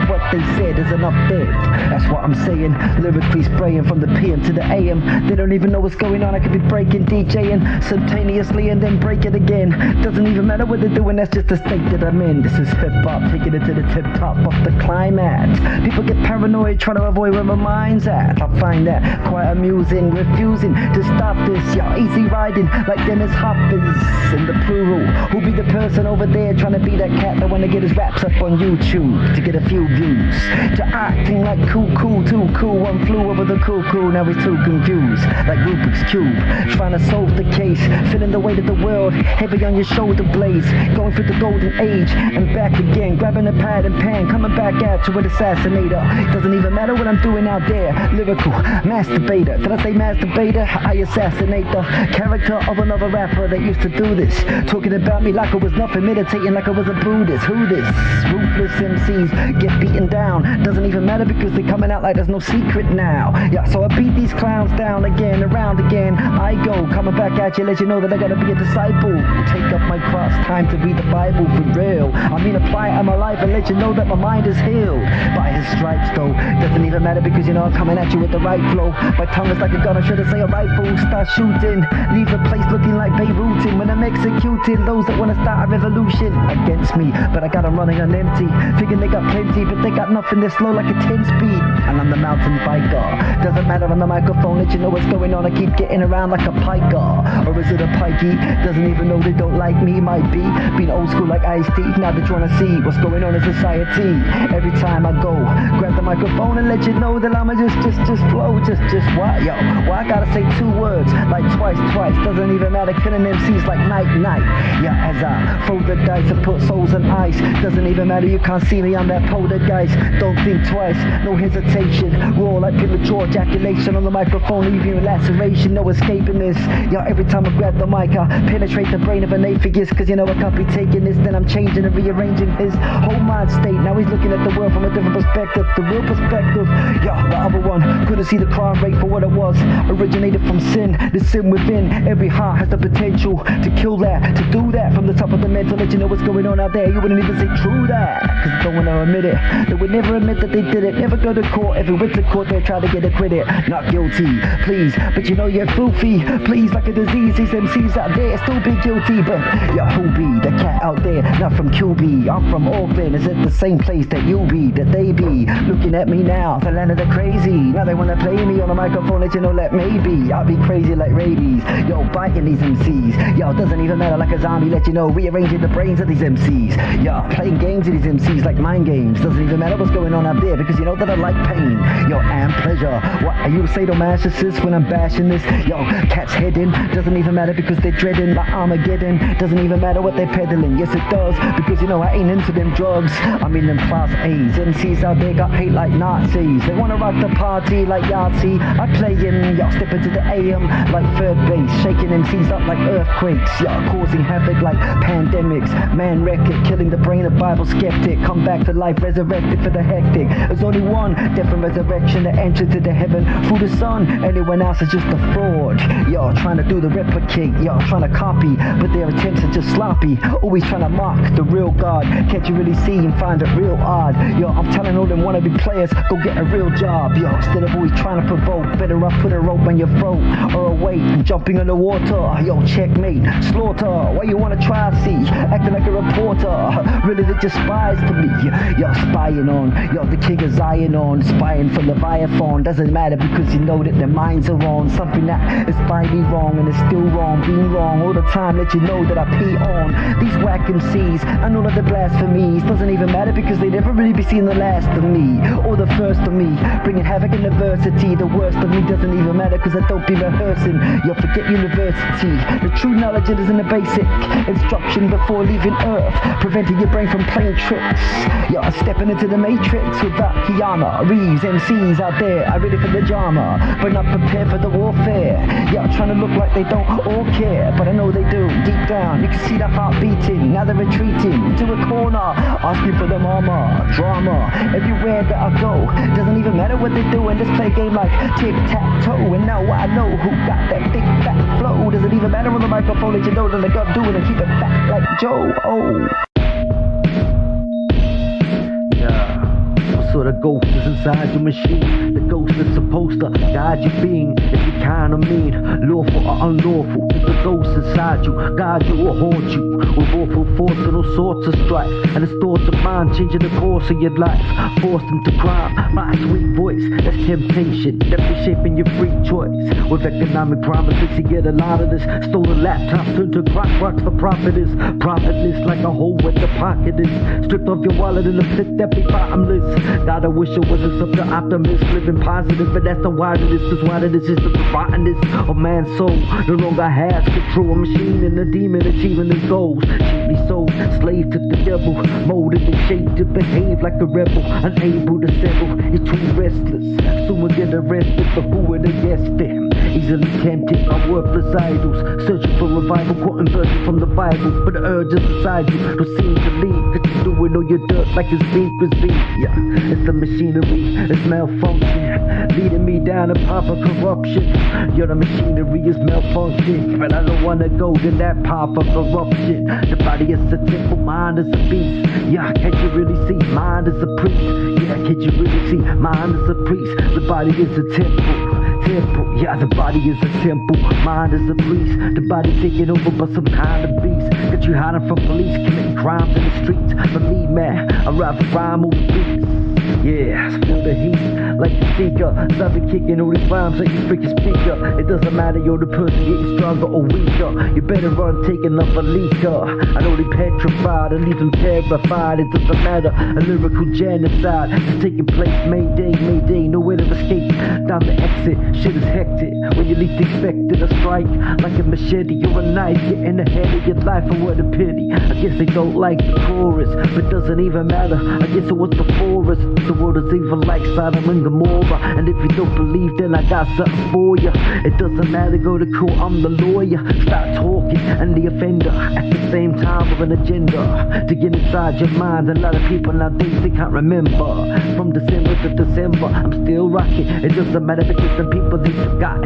is enough dead. That's what I'm saying, lyrically spraying from the PM to the AM. They don't even know what's going on. I could be breaking, DJing simultaneously and then break it again. Doesn't even matter what they're doing, that's just the state that I'm in. This is hip-hop, taking it to the tip-top of the climax. People get paranoid, trying to avoid where my mind's at. I find that quite amusing, refusing to stop this. Y'all easy riding like Dennis Hopper's in the plural. Who be the person over there trying to be that cat that wanna get his raps up on YouTube to get a few views? To acting like cool, too cool. One flew over the cuckoo, now he's too confused like Rubik's Cube. Trying to solve the case, feeling the weight of the world heavy on your shoulder blades. Going through the golden age and back again, grabbing a pad and pen, coming back at you with assassinator. Doesn't even matter what I'm doing out there. Lyrical masturbator. Did I say masturbator? I assassinate the character of another rapper that used to do this, talking about me like I was nothing, meditating like I was a Buddhist. Who this? Ruthless MCs get beaten down. Doesn't even matter because they're coming out like there's no secret now. Yeah, so I beat these clowns down again, around again. I go, coming back at you, let you know that I gotta be a disciple. Take up my cross, time to read the Bible for real. I mean, apply it in my life and let you know that my mind is healed by his stripes, though. Doesn't even matter because you know I'm coming at you with the right flow. My tongue is like a gun, I should have say a rifle. Start shooting, leave the place looking like Beirutin when I'm executing those that wanna start a revolution against me. But I got them running on empty, thinking they got plenty, but they got nothing. They're slow like a 10 speed, and I'm the mountain biker. Doesn't matter on the microphone, let you know what's going on. I keep getting around like a piker, or is it a pikey? Doesn't even know they don't like me. Might be being old school like Ice-T. Now they're trying to see what's going on in society. Every time I go, grab the microphone and let you know that I'ma just flow. Just what, yo? Well, I gotta say 2 words like twice. Doesn't even matter, killing MCs like night. Yeah, as I throw the dice and put souls on ice. Doesn't even matter, you can't see me, I'm that poltergeist. Don't think twice, no hesitation. Roar like premature ejaculation on the microphone, leaving you in laceration, no escaping this. Yo, every time I grab the mic, I penetrate the brain of an atheist, cause you know I can't be taking this. Then I'm changing and rearranging his whole mind state. Now he's looking at the world from a different perspective, the real perspective. Yo, the other one couldn't see the crime rate for what it was. Originated from sin, the sin within. Every heart has the potential to kill that, to do that. From the top of the mental, let you know what's going on out there. You wouldn't even say true that, cause they don't want to admit it. They would never admit that they did it. Never go to court, if it went to court they try to get acquitted. Not guilty, please, but you know you're goofy. Please, like a disease, these MCs out there still be guilty. But yo, who be the cat out there? Not from QB, I'm from Auckland. Is it the same place that you be, that they be? Looking at me now, the land of the crazy. Now they wanna play me on the microphone, let you know that maybe I'll be crazy like rabies. Yo, biting these MCs. Yo, doesn't even matter, like a zombie, let you know, rearranging the brains of these MCs. Yo, playing games with these MCs like mind games. Doesn't even matter what's going on out there, because you know that I like pain. Yo, and pleasure. What, are you a sadomasochist when I'm bashing this? Yo, cat's heading. Doesn't even matter because they're dreading like Armageddon. Doesn't even matter what they're peddling. Yes, it does, because you know I ain't into them drugs. I'm in them class A's. MCs out there got hate like Nazis. They wanna rock the party like Yahtzee. I play him, yo, step into the AM like third base, shaking MCs up like earthquakes. Yo, causing havoc like pandemics. Man record, killing the brain of Bible skeptic. Come back to life, resurrected for the hectic. There's only one death and resurrection, the entrance to the heaven through the sun. Anyone else is just a fraud. Yo, trying to do the replicate. Yo, trying to copy, but their attempts are just sloppy. Always trying to mock the real God. Can't you really see and find it real odd? Yo, I'm telling all them wannabe players, go get a real job. Yo, instead of always trying to provoke, better off put a rope on your throat or a weight and jumping in the water. Yo, checkmate, slaughter. Why you wanna try to see? Acting like a reporter. Really, they're just spies to me. Yo, spying on, yo, the king of Zion on, spying for Leviathan. Doesn't matter because you know that their minds are on something that is finally wrong and is still wrong. Being wrong all the time, let you know that I pee on these whack MCs and all of the blasphemies. Doesn't even matter because they never really be seeing the last of me or the first of me. Bringing havoc in adversity. The worst of me doesn't even matter because I don't be rehearsing. Yo, forget university. The true knowledge is in the basic instruction before leaving Earth, preventing your brain from playing tricks. Yo, I'm stepping into the matrix without Keanu Reeves. MCs out there are ready for the drama, but not prepared for the warfare. Yo, trying to look like they don't all care, but I know they do. Deep down, you can see the heart beating. Now they're retreating into a corner, asking for the mama, drama. Everywhere that I go, doesn't even matter what they do, and just play a game like tic-tac-toe. And now I know who got that big fat flow. Doesn't even matter on the microphone, let you know that I got do it and keep it fat like Joe. Oh. So the ghost is inside your machine. The ghost is supposed to guide your being. If you kinda mean, lawful or unlawful, it's the ghost inside you, guide you or haunt you with awful thoughts and all sorts of strife. And it's thoughts of mind changing the course of your life, forced into crime. My sweet voice, that's temptation, definitely shaping your free choice. With economic promises, you get a lot of this. Stolen laptops turned to clock rocks for profiters. Profitless like a hole where the pocket is. Stripped off your wallet in a pit that be bottomless. God, I wish it wasn't such an optimist, living positive, but that's the why it is. Cause why it is just the rottenness of man's soul. No longer has control. A machine and a demon achieving his goals. Cheaply sold, slave to the devil, molded and shaped to behave like a rebel, unable to settle. He's too restless, soon will get arrested for who would have guessed him. Easily tempted by worthless idols, searching for revival, quoting verses from the Bible. But the urge is inside you, don't seem to leave, cause you're doing all your dirt like it's secrecy. Yeah, it's the machinery, it's malfunction, leading me down a path of corruption. Yeah, the machinery is malfunction, but I don't wanna go to that path of corruption. The body is a temple, mind is a beast. Yeah, can't you really see? Mind is a priest. Yeah, can't you really see? Mind is a priest. The body is a temple. Yeah, the body is a temple, mind is a priest. The body taken over by some kind of beast. Got you hiding from police, committing crimes in the streets. For me, man, I'd rather rhyme over beats. Yeah, feel the heat like the seeker. I've been kicking all these rhymes like you freaking speaker. It doesn't matter, you're the person getting stronger or weaker. You better run, take another leaker. I know they petrified, I leave them terrified. It doesn't matter, a lyrical genocide is taking place. Mayday, mayday, nowhere to escape. Down the exit, shit is hectic. When you least expect it, a strike like a machete or a knife. Getting ahead of your life, and what a pity. I guess they don't like the chorus, but doesn't even matter. I guess it was before us. The world is even like Sodom and Gomorrah. And if you don't believe, then I got something for you. It doesn't matter, go to court, I'm the lawyer. Stop talking and the offender at the same time with an agenda to get inside your mind. A lot of people nowadays, they can't remember. From December to December, I'm still rocking. It doesn't matter because some people, they forgot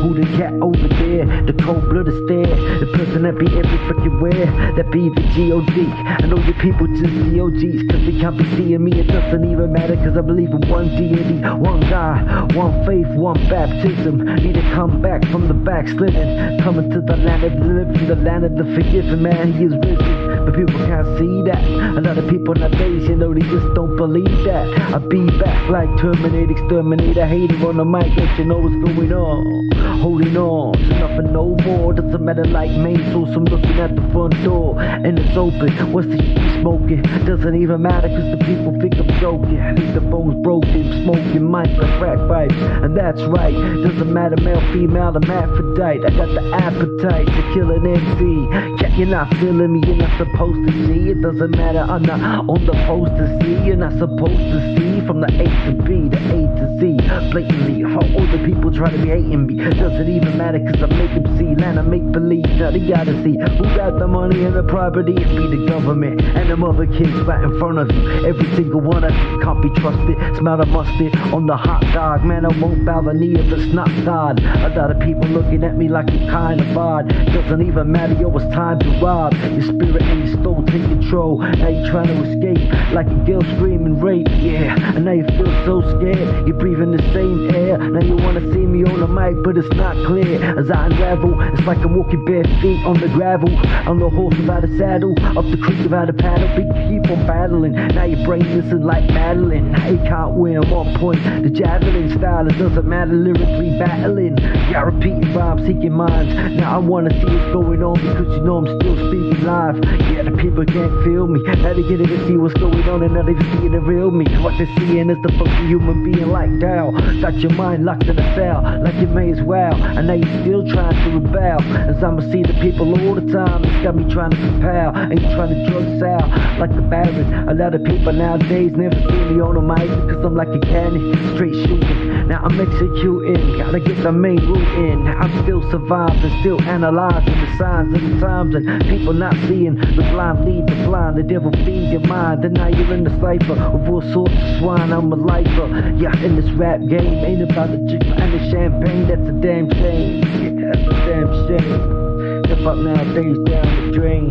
who the cat over there, the cold-blooded stare, the person that be every freaking where, that be the G.O.D. I know you people just D.O.G.s, cause they can't be seeing me. It doesn't even matter, cause I believe in one deity, one God, one faith, one baptism. Need to come back from the backsliding, coming to the land of the living, the land of the forgiven. Man, he is risen, but people can't see that. A lot of people nowadays, you know, they just don't believe that. I be back like Terminator, exterminator, hater on the mic, let you know what's going on. Holding on to nothing no more. Doesn't matter like measles, I'm looking at the front door and it's open. What's the shit smoking? Doesn't even matter cause the people think I'm joking. Leave the phones broken, smoking mics like crack pipes. And that's right, doesn't matter male, female, I'm hermaphrodite. I got the appetite to kill an MC. Yeah, you're not feeling me, you're not supposed to see. It doesn't matter, I'm not on the post to see. You're not supposed to see from the A to B, the A to Z. Blatantly, how all the people try to be hating me. Doesn't even matter cause I make them see. Land I make believe, now they gotta see who got the money and the property. It be the government and them other kids right in front of you. Every single one of you can't be trusted. Smell the mustard on the hot dog. Man, I won't bow the knee if it's not God. A lot of people looking at me like it's kind of odd. Doesn't even matter, yo, it's time to rob. Your spirit and your soul take control. Now you're trying to escape like a girl screaming rape. Yeah, and now you feel so scared. You're breathing the same air. Now you wanna see me on the mic, but it's not clear. As I unravel, it's like I'm walking bare feet on the gravel. On the horse without a saddle, up the creek without a paddle. But you keep on battling. Now your brain isn't like Madeline. Now you can't win, I'm on point. The javelin style, it doesn't matter, lyrically battling. Yeah, repeating rhymes, seeking minds. Now I wanna see what's going on because you know I'm still speaking live. Yeah, the people can't feel me. Now they get to see what's going on and now they see the real me. What they're seeing is the fucking human being like Dow. Got your mind locked in a cell, like you may as well. And now you're still trying to rebel. As I'ma see the people all the time. It's got me trying to compel. And you trying to drug sell like the Baron. A lot of people nowadays never see me on the mic because I'm like a cannon, straight shooting. Now I'm executing, gotta get the main route in. Now I'm still surviving, still analyzing the signs of the times. And people not seeing the blind lead the blind. The devil feed your mind. And now you're in the cipher with all sorts of swine. I'm a lifer, yeah, in this rap game. Ain't about the chicken and the champagne, that's a damn shame. Yeah, that's a damn shame. Hip hop nowadays down the drain,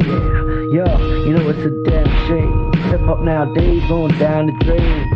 yeah, you know it's a damn shame. Hip hop nowadays going down the drain,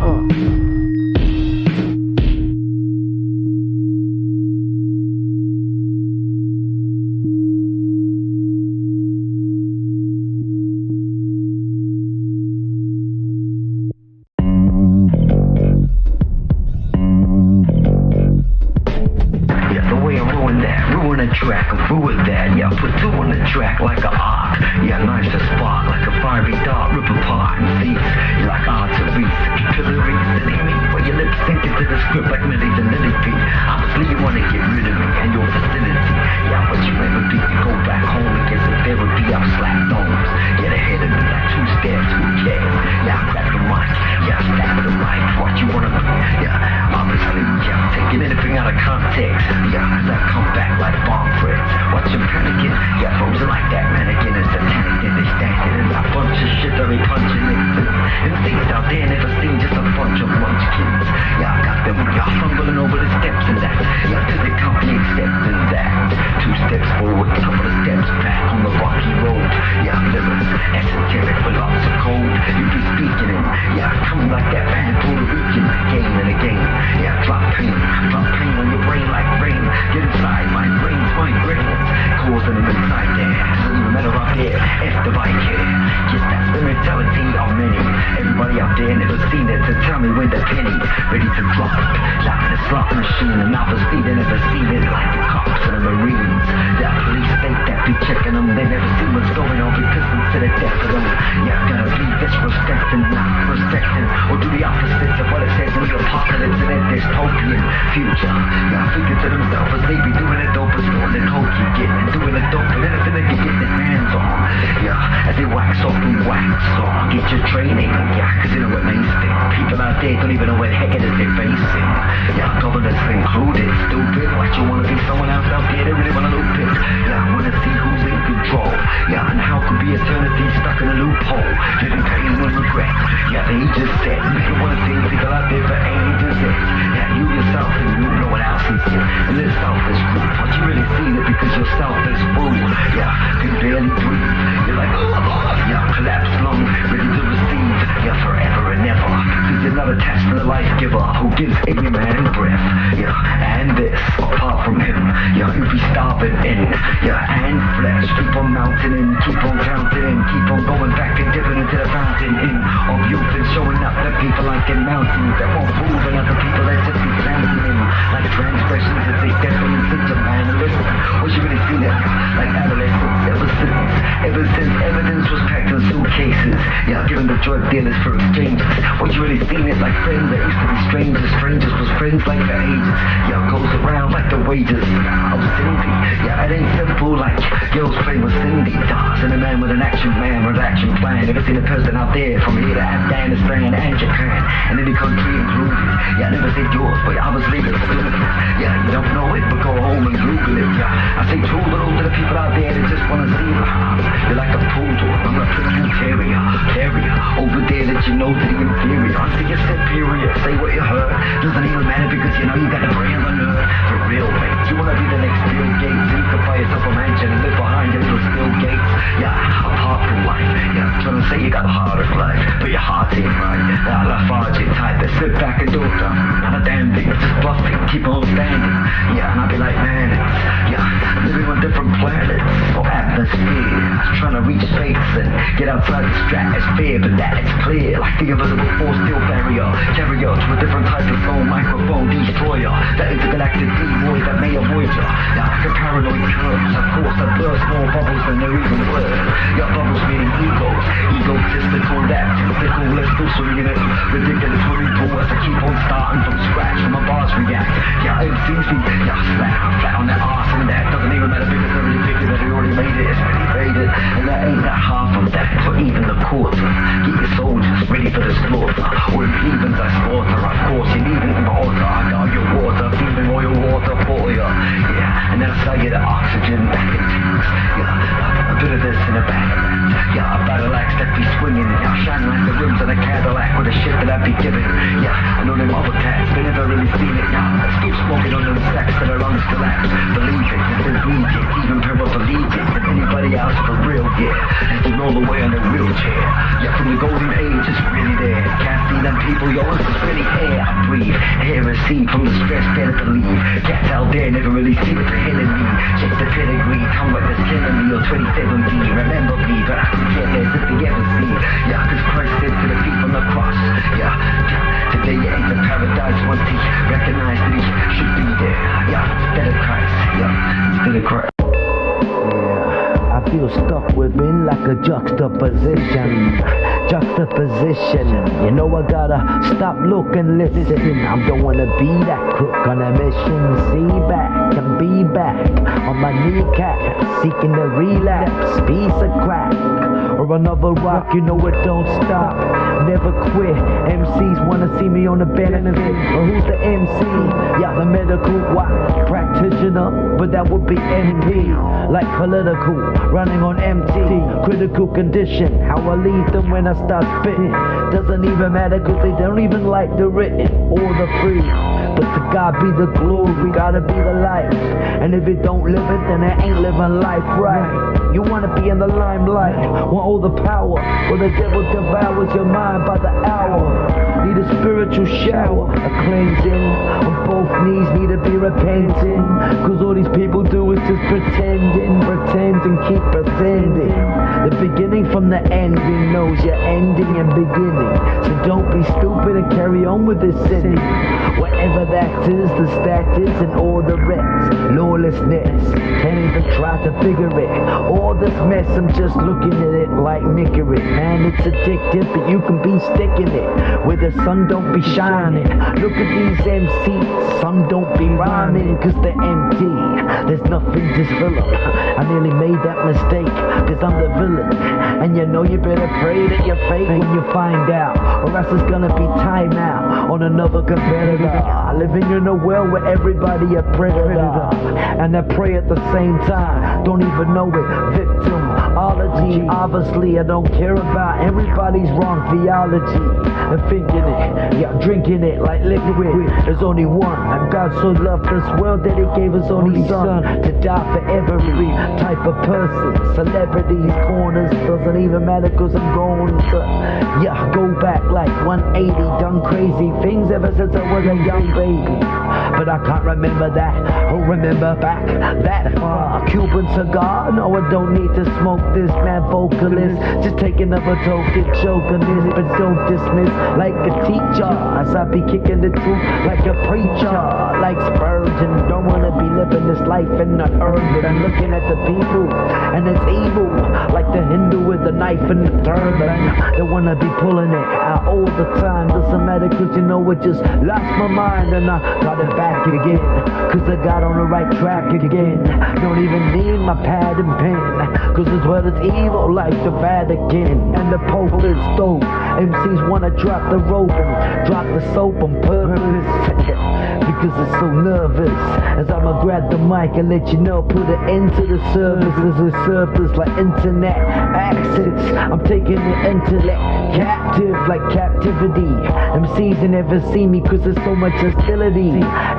track, I'm through with that. Yeah, put two on the track like an arc. Yeah, knives a spark like a fiery dart, rip apart and cease. You're like arteries, capillaries, silly me. But your lips sink into the script like Millie the millipede. Obviously you wanna get rid of me and your facility. Yeah, but you never beat to go back home and get some therapy. I'm slack thumbs. Get ahead of me like two steps, who cares? Yeah, I grab the mic. Yeah, I stab the mic. What you wanna be? Yeah, obviously, yeah, taking anything out of context. Yeah, as I come back like bomb threats. Watch them panicking. Yeah, frozen like that, man. Again, it's satanic. Then they standing. It's a bunch of shit that they punching it. And things out there never seen, just a bunch of munchkins. Yeah, I got them. Y'all fumbling over the steps and that. Yeah, till they can't be accepting that. 2 steps forward, couple of steps back on the rocky road. Yeah, lyrics, esoteric, but lots of code. You be speaking in Yeah, coming like that bad Puerto Rican again and again. Yeah, drop pain on your brain like rain. Get inside my brain's migraine, causing them inside there. Doesn't even matter up here, F the bike here. Just that's the mentality of many. Everybody out there never seen it to tell me when the penny ready to drop. Like the slot machine, and obviously they never seen it like the cops and the Marines. The police state that be checking them, they never see what's going on because to the death of them. Yeah, gotta be disrespecting, not respecting, or do the opposite of what it says in the apocalypse and that dystopian future. Yeah, thinking to themselves as they be doing it dope, but storing the coke you get, and doing it dope, and anything they can get their hands on. Yeah, as they wax off and wax on, get your training. Yeah, cause you know what makes it. People out there don't even know what the heck it is they're facing. Yeah, governors included, stupid. What you wanna be someone else out there, they really wanna loop it. Yeah, I wanna see who's in control. Yeah, and how could be eternity stuck in a loophole? Living pain and regret. Yeah, they just said, you wanna see people out there for ages. Yeah, you yourself and you know what else is here. And this selfish group, but you really seen it because yourself is full. Yeah, can barely breathe. You're like, oh, yeah, collapse lung, ready to receive. Yeah, forever and ever. Cause you're not attached to the life giver who gives every man breath. Yeah, and this, apart from him. Yeah, you'll be starving in. Yeah, and flesh. Keep on mounting in, keep on counting in, keep on going back and dipping into the fountain in of youth and showing up the people like in mountains that won't move and other people that just be standing in like transgressions as they step into the man and listen. What you really see that? Like adolescents ever since evidence was packed in suitcases. Yeah, giving the drug dealers for exchanges. What you really seen is like friends that used to be strangers. Strangers was friends like for ages. Yeah, goes around like the wages of Cindy. Yeah, it ain't simple like girls play with Cindy does. And a man with an action plan. Never seen a person out there from here to Afghanistan and Japan and any country included. Yeah, I never said yours, but obviously it's stupid. Yeah, you don't know it, but go home and Google it. Yeah, I say true to those of the people out there that just wanna see it. You're like a poodle, I'm a pretty terrier. Over there that you know to the inferior. I see you're superior, say what you heard. Doesn't even matter because you know you got the brain of a nerd. For real, mate, you wanna be the next Bill Gates, so you can buy yourself a mansion and live behind your little Bill Gates. Yeah, apart from life. Yeah, trying to say you got the hardest life, but your heart ain't right. Yeah, lethargic type that sit back and do it. Not a damn thing, just bluffing, keep on standing. Yeah, and I'll be like, man, yeah, living on different planets or atmospheres, trying to reach space and get outside the stratosphere, but that it's clear, like the invisible force steel barrier, carrier to a different type of phone, microphone destroyer, that intergalactic devoid that may avoid you. Yeah, like a paranoid curse, of course, that blurs more bubbles than they're even worth. Yeah, bubbles meaning egos, egotistical, that typical, let's do some unit, ridiculous swimming pool as I keep on starting from scratch when my bars react. Yeah, it's easy, yeah, flat on that arse, and that doesn't even matter because they're really thinking that they already made it, it's really faded, and that ain't that half of that, or even the quarter. Get your soldiers ready for the slaughter, or if heathens I slaughter, of course you need an altar, I got your water, feeding all your water for you. Yeah, and then I sell you the oxygen back in tanks. Yeah, a bit of this and a bag of that. Yeah, a battle axe that be swinging, yeah, shining like the rims of a Cadillac with the shit that I be giving. Yeah, I know them other cats, they never really seen it. Yeah, still smoking on them sacks that are lungs collapse. Believe it, it's ingredient, even paraplegic. And anybody else for real, yeah, has to roll away on their wheelchair. Yeah, from the golden age, it's really there. Can't see them people, yo, it's just really air I breathe. Air received from the stress that I believe. Cats out there never really see what they're hitting me. Check the pedigree, come with this killing me, or 2017. Remember me, but I can care less if they ever see. Yeah, cause Christ said to the thief on the cross. Yeah, today you ain't the paradise once he recognized that he should be there. Yeah, instead of Christ. Yeah, instead of Christ. I feel stuck within like a juxtaposition. You know I gotta stop, look and listen. I don't wanna be that crook on a mission. See back and be back on my kneecap, seeking the relapse, piece of crack or another rock. You know it don't stop, never quit. MCs wanna see me money on the benefit. But who's the MC? Yeah, the medical practitioner, but that would be MP. Like political, running on empty. Critical condition, how I leave them when I start spitting. Doesn't even matter cause they don't even like the written or the free. But to God be the glory, gotta be the life. And if you don't live it, then it ain't living life right. You wanna be in the limelight, want all the power. Well, the devil devours your mind by the hour. Need a spiritual shower, a cleansing. On both knees need to be repenting. Cause all these people do is just pretending. Pretend and keep pretending. The beginning from the ending knows your ending and beginning. So don't be stupid and carry on with this sinning. Whatever that is, the status and all the rest. Lawlessness, can't even try to figure it. All this mess, I'm just looking at it like nickery. Man, it's addictive, but you can be sticking it where the sun don't be shining. Look at these MCs, some don't be rhyming cause they're empty. There's nothing to fill them. I nearly made that mistake cause I'm the villain. And you know you better pray that you're fake when you find out, or else it's gonna be time out on another competitor. Living in a world where everybody a predator, and they pray at the same time, don't even know it. Victimology, obviously I don't care about everybody's wrong theology. And thinking it, yeah, drinking it like liquid. There's only one, and God so loved this world that he gave his only son to die for every type of person. Celebrities, corners, doesn't even matter cause I'm going to, yeah, go back like 180, done crazy things ever since I was a young baby. But I can't remember that, or remember back that far. Cuban cigar, no I don't need to smoke this, man vocalist. Just take another token, choke on this, but don't dismiss like a teacher. As I be kicking the truth like a preacher, like Spurgeon. Don't wanna be living this life in the earth, but I'm looking at the people, and it's evil. Like the Hindu with the knife and the turban. They wanna be pulling it out all the time. Doesn't matter cause you know it just lost my mind, and I got it back again. Cause I got on the right track again. Don't even need my pad and pen, cause this world is evil like the Vatican. And the Pope is dope. MCs wanna drop the rope and drop the soap on purpose. Because it's so nervous. As I'ma grab the mic and let you know, put an end to the service. As it served us like internet access. I'm taking the intellect captive like captivity. MCs never see me cause there's so much hostility.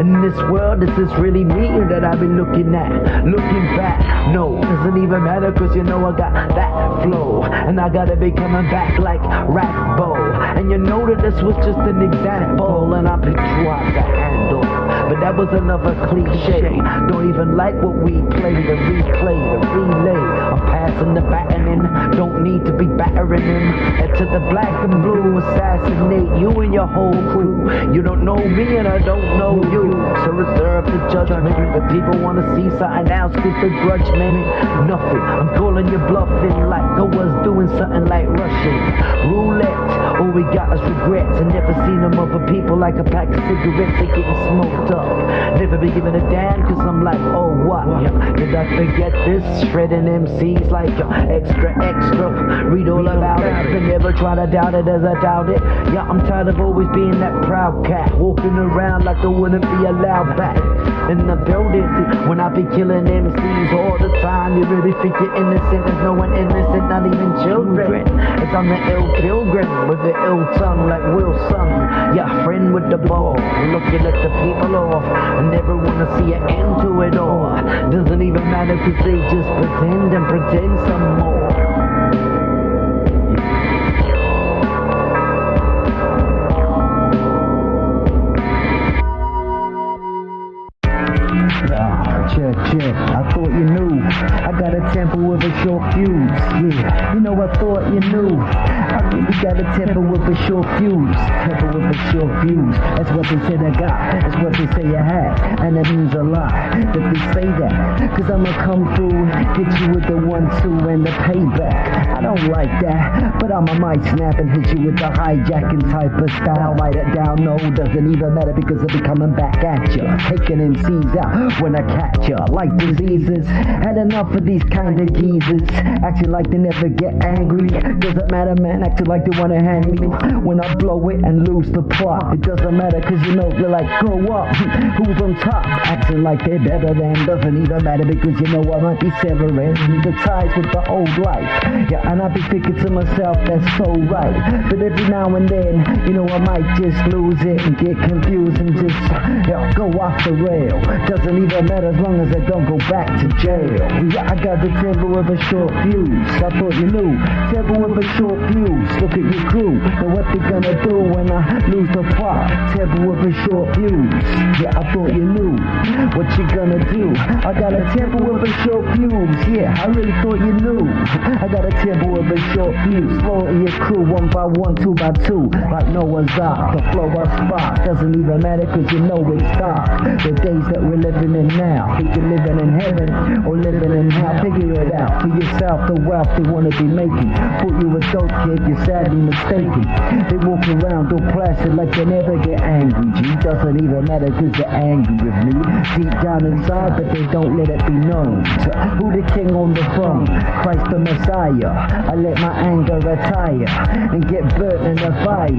In this world, is this really me that I've been looking at? Looking back, no, doesn't even matter cause you know I got that flow. And I gotta be coming back like rap bow. And you know that this was just an example, and I picked you out the handle. But that was another cliche. Don't even like what we play, the replay, the relay. I'm passing the baton in, don't need to be battering him. And to the black and blue, assassinate you and your whole crew. You don't know me and I don't know you, so reserve the judgment. But people wanna see something else cause the grudge meant nothing. I'm calling you bluffing like I was doing something like Russian roulette. All we got is regrets, and never seen them other people like a pack of cigarettes are getting smoked up. Never be giving a damn cause I'm like, oh what? Did I forget this? Shredding MCs like extra. Read all about it, but never try to doubt it as I doubt it. Yeah, I'm tired of always being that proud cat, walking around like I wouldn't be allowed back in the building. When I be killing MCs all the time, you really think you're innocent? There's no one innocent, not even children. It's I'm the ill pilgrim with the ill tongue like Wilson. Yeah, friend with the ball, looking at the people off. I never wanna see an end to it all. Doesn't even matter cause they just pretend and pretend some more. Check. I thought you knew. I got a temper with a short fuse. Yeah, you know I thought you knew. I really got a temper with a short fuse. Temper with a short fuse. That's what they said I got. That's what they say I had. And that means a lot that they say that. Cause I'ma come through, hit you with the 1-2 and the payback. I don't like that, but I'ma might snap and hit you with the hijacking type of style. Write it down, no, doesn't even matter because I'll be coming back at ya. Taking MCs out when I catch ya. Like diseases, had enough of these kind of geezers. Acting like they never get angry. Doesn't matter, man, acting like they wanna hang me. When I blow it and lose the plot. It doesn't matter cause you know they're like, grow up, who's on top? Acting like they're better than, doesn't even matter because you know I might be severing the ties with the old life. Yeah, and I be thinking to myself, that's so right. But every now and then, you know I might just lose it and get confused and just go off the rail. Doesn't even matter as long as I don't go back to jail. Yeah, I got the devil with a short fuse. I thought you knew. Devil with a short fuse. Look at your crew. Now what they gonna do when I lose the plot? Devil with a short fuse. Yeah, I thought you knew. What you gonna do? I got a temper with a short fuse. Yeah, I really thought you knew. I got a temper with a short fuse. Slaughter your crew one by one, two by two. Like Noah's Ark, the flow I spark. Doesn't even matter cause you know it's dark. The days that we're living in now. Think you're living in heaven or living in hell. Figure it out for yourself, the wealth they wanna be making. Thought you a dope kid, you're sadly mistaken. They walk around all placid like they never get angry. G doesn't even matter cause they're angry with me. Deep down inside, but they don't let it be known. So, who the king on the throne? Christ the Messiah. I let my anger retire and get burnt in the fire.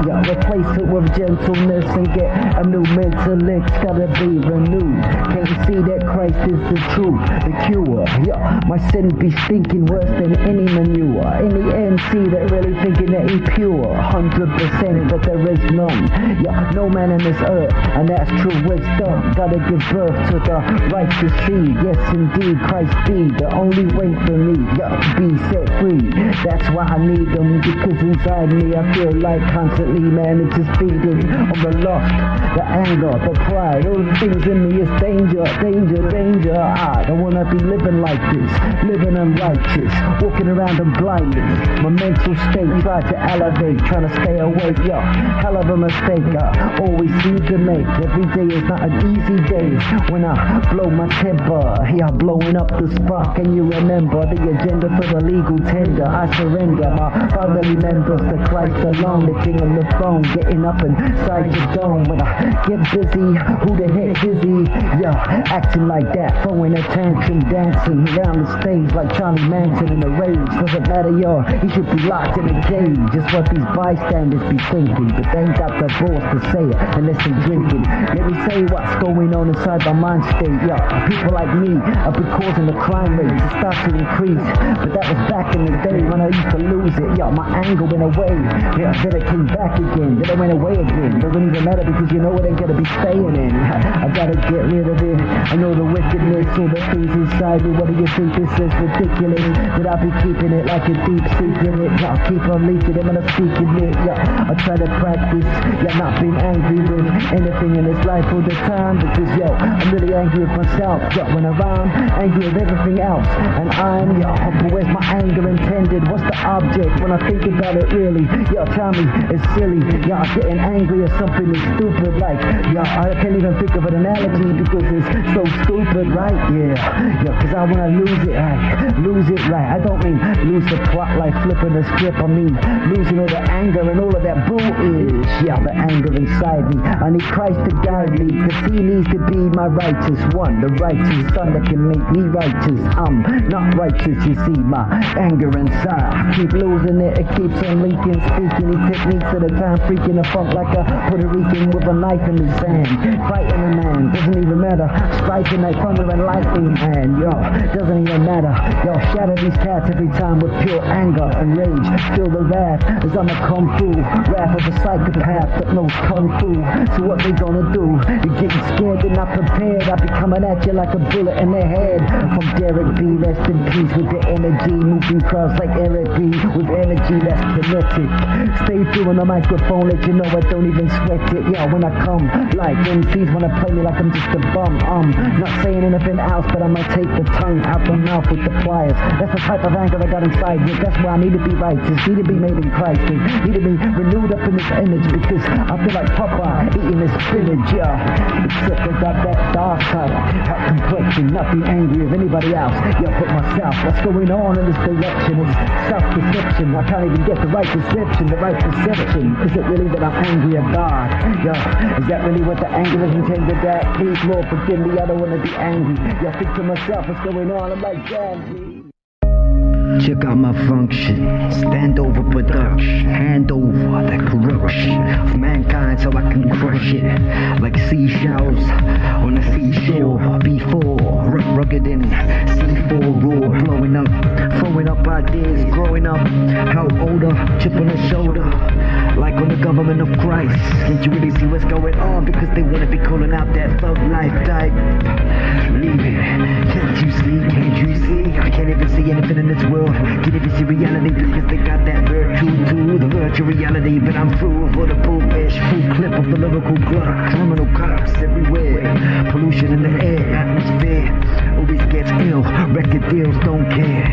Yeah, replace it with gentleness and get a new mental. It's gotta be renewed. Can't you see that Christ is the truth, the cure? Yeah, my sin be stinking worse than any manure. Any MC that really thinking that he pure, 100%, but there is none. Yeah, no man in this earth, and that's true wisdom. Gotta give birth to the righteous seed. Yes, indeed, Christ be the only way for me. Yeah, be set free. That's why I need them, because inside me I feel like constantly, man, it's just feeding on the lust, the anger, the pride. All the things in me is danger, danger, danger. I don't wanna be living like this, living unrighteous, walking around in blindness. My mental state tried to elevate, trying to stay awake. Yeah, hell of a mistake I always seem to make. Every day is not an easy day when I blow my temper. Yeah, blowing up the spark. Can you remember the agenda for the legal tender? I surrender my family members to Christ alone, the king on the throne, getting up inside your dome. When I get busy, who the heck is he? Yeah, acting like that, throwing a tantrum, dancing around the stage like Charlie Manson in a rage. Doesn't matter, yo, he should be locked in a cage. Just what these bystanders be thinking, but they ain't got the balls to say it unless they're drinking. Let me say what's going on inside my mind state. Yeah, people like me have been causing the crime rate to start to increase, but that was back in the day when I used to lose it. Yeah, my anger went away. Yeah, then it came back again. Then it went away again. Doesn't even matter because you know it ain't gonna be staying in. I gotta get rid of it. I know the wickedness, all the things inside me. What do you think this is ridiculous? That I be keeping it like a deep secret. Yeah, I'll keep on leaking it when I'm speaking it. Yeah, I try to practice. Yeah, not being angry with anything in this life all the time. Because yo, I'm really angry with myself. Yeah, when I rhyme, angry with everything else. And I'm, but where's my anger intended? What's the object when I think about it really? Yeah, tell me, it's silly. Yeah, I'm getting angry at something that's stupid. Like, yeah, I can't even think of an analogy because it's so stupid, right? Yeah, cause I wanna lose it right. Lose it right. I don't mean lose the plot like flipping the script. I mean losing all the anger and all of that bull-ish. Yeah, the anger inside me. I need Christ to guide me, cause he needs to be my righteous one. The righteous son that can make me righteous. I'm not righteous, you see, my anger inside. I keep losing it, it keeps on leaking. Speaking these techniques at a time, freaking a funk like a Puerto Rican with a knife in his hand. Fighting a man, doesn't even matter. Striking like thunder and lightning, man. Yo, doesn't even matter. Yo, shatter these cats every time with pure anger and rage. Feel the wrath as I'm a kung fu. Wrath of a psychopath that knows kung fu. So what they gonna do? You're getting scared, they're not prepared. I be coming at you like a bullet in the head. From Derek B, rest in peace with the energy. Moving crowds like Eric B with energy that's kinetic. Stay through on the microphone, let you know I don't even sweat it. Yeah, when I come, like MCs wanna play me like I'm just a bum. Not saying anything else, but I'ma take the tongue out the mouth with the pliers. That's the type of anger I got inside me. That's why I need to be righteous, need to be made in Christ, need to be renewed up in this image because I feel like Papa eating this spinach, yeah. Except I got that dark color, that complexion, not be angry of anybody else. Yeah, but myself, what's going on in this direction? It's self-deception. I can't even get the right perception, the right perception. Is it really that I'm angry at God? Yeah, is that really what the anger is intended at? Please, Lord, forgive me, I don't want to be angry. Yeah, I think to myself, what's going on? I'm like, damn, please. Check out my function, stand over production, hand over the corruption of mankind. shit like seashells on the seashore. B4, rugged and C4 raw, blowing up, throwing up ideas, growing up, how older, chip on the shoulder, like on the government of Christ. Can't you really see what's going on? Because they wanna be calling out that thug life type. Leave it. Can't you see? Can't you see? I can't even see anything in this world. Can't even see reality because they got that virtue too, the virtual reality. But I'm through for the bullish, full clip of the lyrical glut. Criminal cops everywhere, pollution in the air, atmosphere. Always gets ill. Record deals don't care.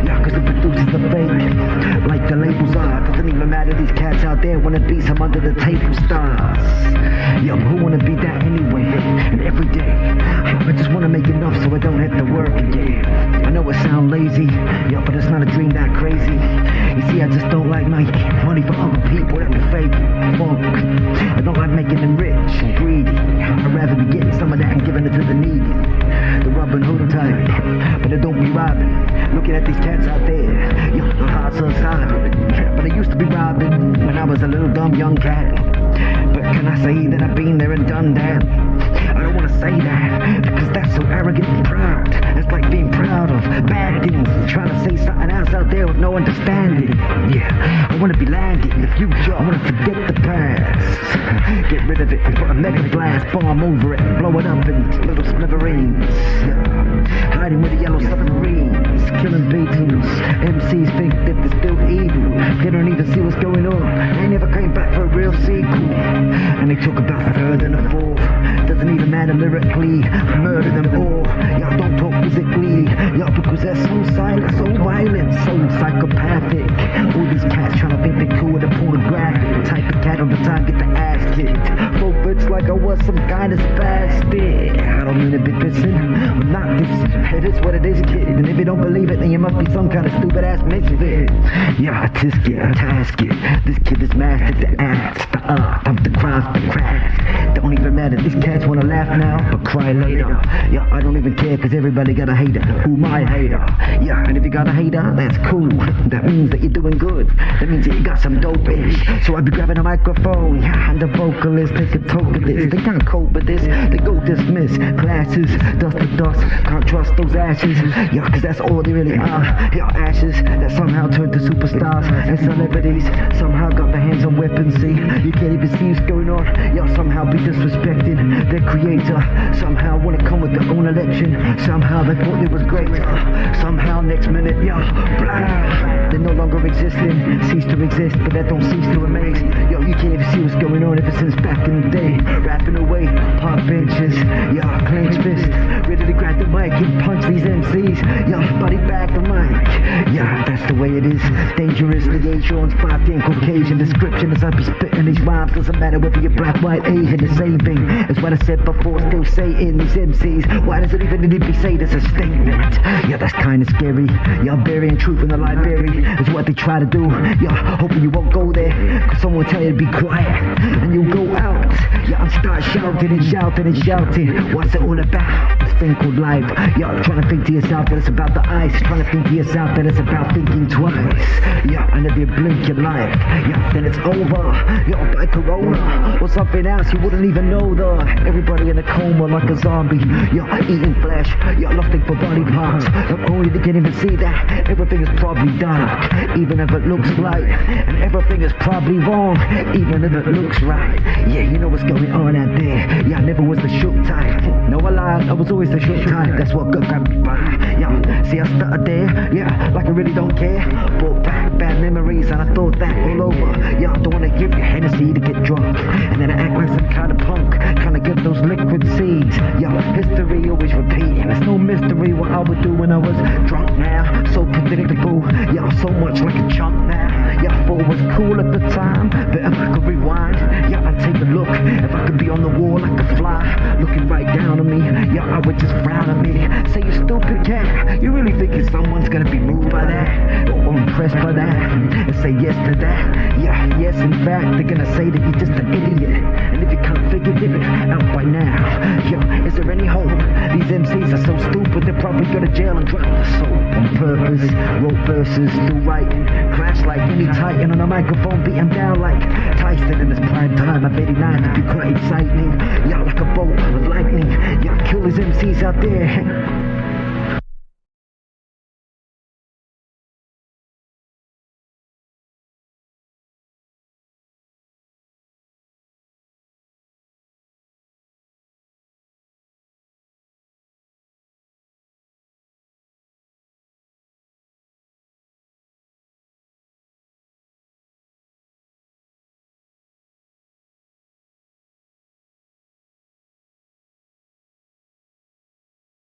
Yeah, cause the producers are fake, like the labels are. Doesn't even matter. These cats out there wanna be some under the table stars. Yo, who wanna be that anyway? And every day, I just wanna make enough so I don't have to work again. I know it sounds lazy, yo, but it's not a dream that crazy. You see, I just don't like making money for other people that be fake funk. I don't like making them rich and greedy. I'd rather be getting some of that and giving it to the needy. The Robin Hood type, but I don't be robbing. Looking at these cats out there, yo, the hearts are silent. But I used to be robbing when I was a little dumb young cat. But can I say that I've been there and done that? I don't want to say that, because that's so arrogant and proud. It's like being proud of bad things, trying to say something else out there with no understanding. Yeah, I want to be landing in the future. I want to forget the past, get rid of it and put a mega blast bomb over it, blow it up in little smithereens. Yeah. Hiding with the yellow submarines, killing beatings. MCs think that they're still evil. They don't even see what's going on. They never came back for a real sequel. And they talk about the third and the fourth. Doesn't even matter lyrically. Murder them all. Y'all don't talk physically. Y'all because they're so silent, so violent, so psychopathic. All these cats trying to think they're cool with a pornographic type of cat on the top, get the ass kicked. Folks like I was some kind of spastic. I don't mean to be pissing. I'm not dissing. It is what it is, kid. And if you don't believe it, then you must be some kind of stupid ass misfit. Yeah, I just get a task it. This kid is mastered the act, the up, the cross, the craft. Don't even matter. These cats wanna laugh now, but cry later. Yeah, I don't even care, cause everybody got a hater. Who my hater? Yeah, and if you got a hater, that's cool. That means that you're doing good. That means that you got some dope ish. So I be grabbing a microphone, yeah, and the vocalist take a toke of this. They can't cope with this. They go dismiss classes, dust to dust. Can't trust those ashes. Yeah, cause that's all they really are. Yeah, ashes that somehow turn to superstars and celebrities. Somehow got their hands on weapons. See, you can't even see what's going on. Yeah, somehow be disrespecting their creator. Somehow wanna come with their own election. Somehow they thought it was great. Somehow next minute, yeah, blah. They're no longer existing, cease to exist, but that don't cease to amaze. Yo, you can't even see what's going on ever since back in the day. Rapping away, park benches, yeah, clenched fist, ready to grab the mic and punch these MCs. Yo, buddy back the mic. Yeah, that's the way it is. Dangerous liaisons, 5'10" Caucasian description as I be spitting these rhymes. Doesn't matter whether you're black, white, Asian, the same thing. That's what I said before, still saying these MCs. Why does it even need to be said as a statement? Yeah, that's kinda scary. Y'all burying truth in the library is what they try to do. Yeah, hoping you won't go there, cause someone tell you to be quiet, and you go out. Yeah, and start shouting and shouting and shouting. What's it all about? This thing called life. Yeah, trying to think to yourself that it's about the ice. Trying to think to yourself that it's about thinking twice. Yeah, and if you blink your life, yeah, then it's over. Yeah, by corona or something else you wouldn't even know though. Everybody in a coma like a zombie. Yeah, eating flesh. Yeah, lusting for body parts. Not only they can't even see that everything is probably dark, even if it looks light, and everything is probably wrong, even if it looks right. Yeah, you know what's going on out there. Yeah, I never was the shook type. No, I lied, I was always the shook type. That's what got me by. Yeah, see I stuttered there. Yeah, like I really don't care. Brought back bad memories and I thought that all over. Yeah, I don't wanna give you Hennessy to get drunk, and then I act like some kind of punk, trying to get those liquid seeds. Yeah, history always repeating. It's no mystery what I would do when I was drunk now. So predictable. Yeah, so much like a chunk now. Yeah, I thought it was cool at the time, but if I could rewind, yeah, I'd take a look. If I could be on the wall like a fly, looking right down on me, yeah, I would just frown at me. Say, you stupid cat, you really thinking someone's gonna be moved by that, or impressed by that, and say yes to that? Yeah, yes, in fact, they're gonna say that you're just an idiot. And if you can't figure it out by now, yeah, is there any hope? These MCs are so stupid they'd probably go to jail and drop the soap. On purpose, wrote verses through writing, crash like any titan on a microphone, beat him down like Tyson in his prime time. I bet he nice to be quite exciting. Y'all like a bolt of lightning, y'all kill his MCs out there.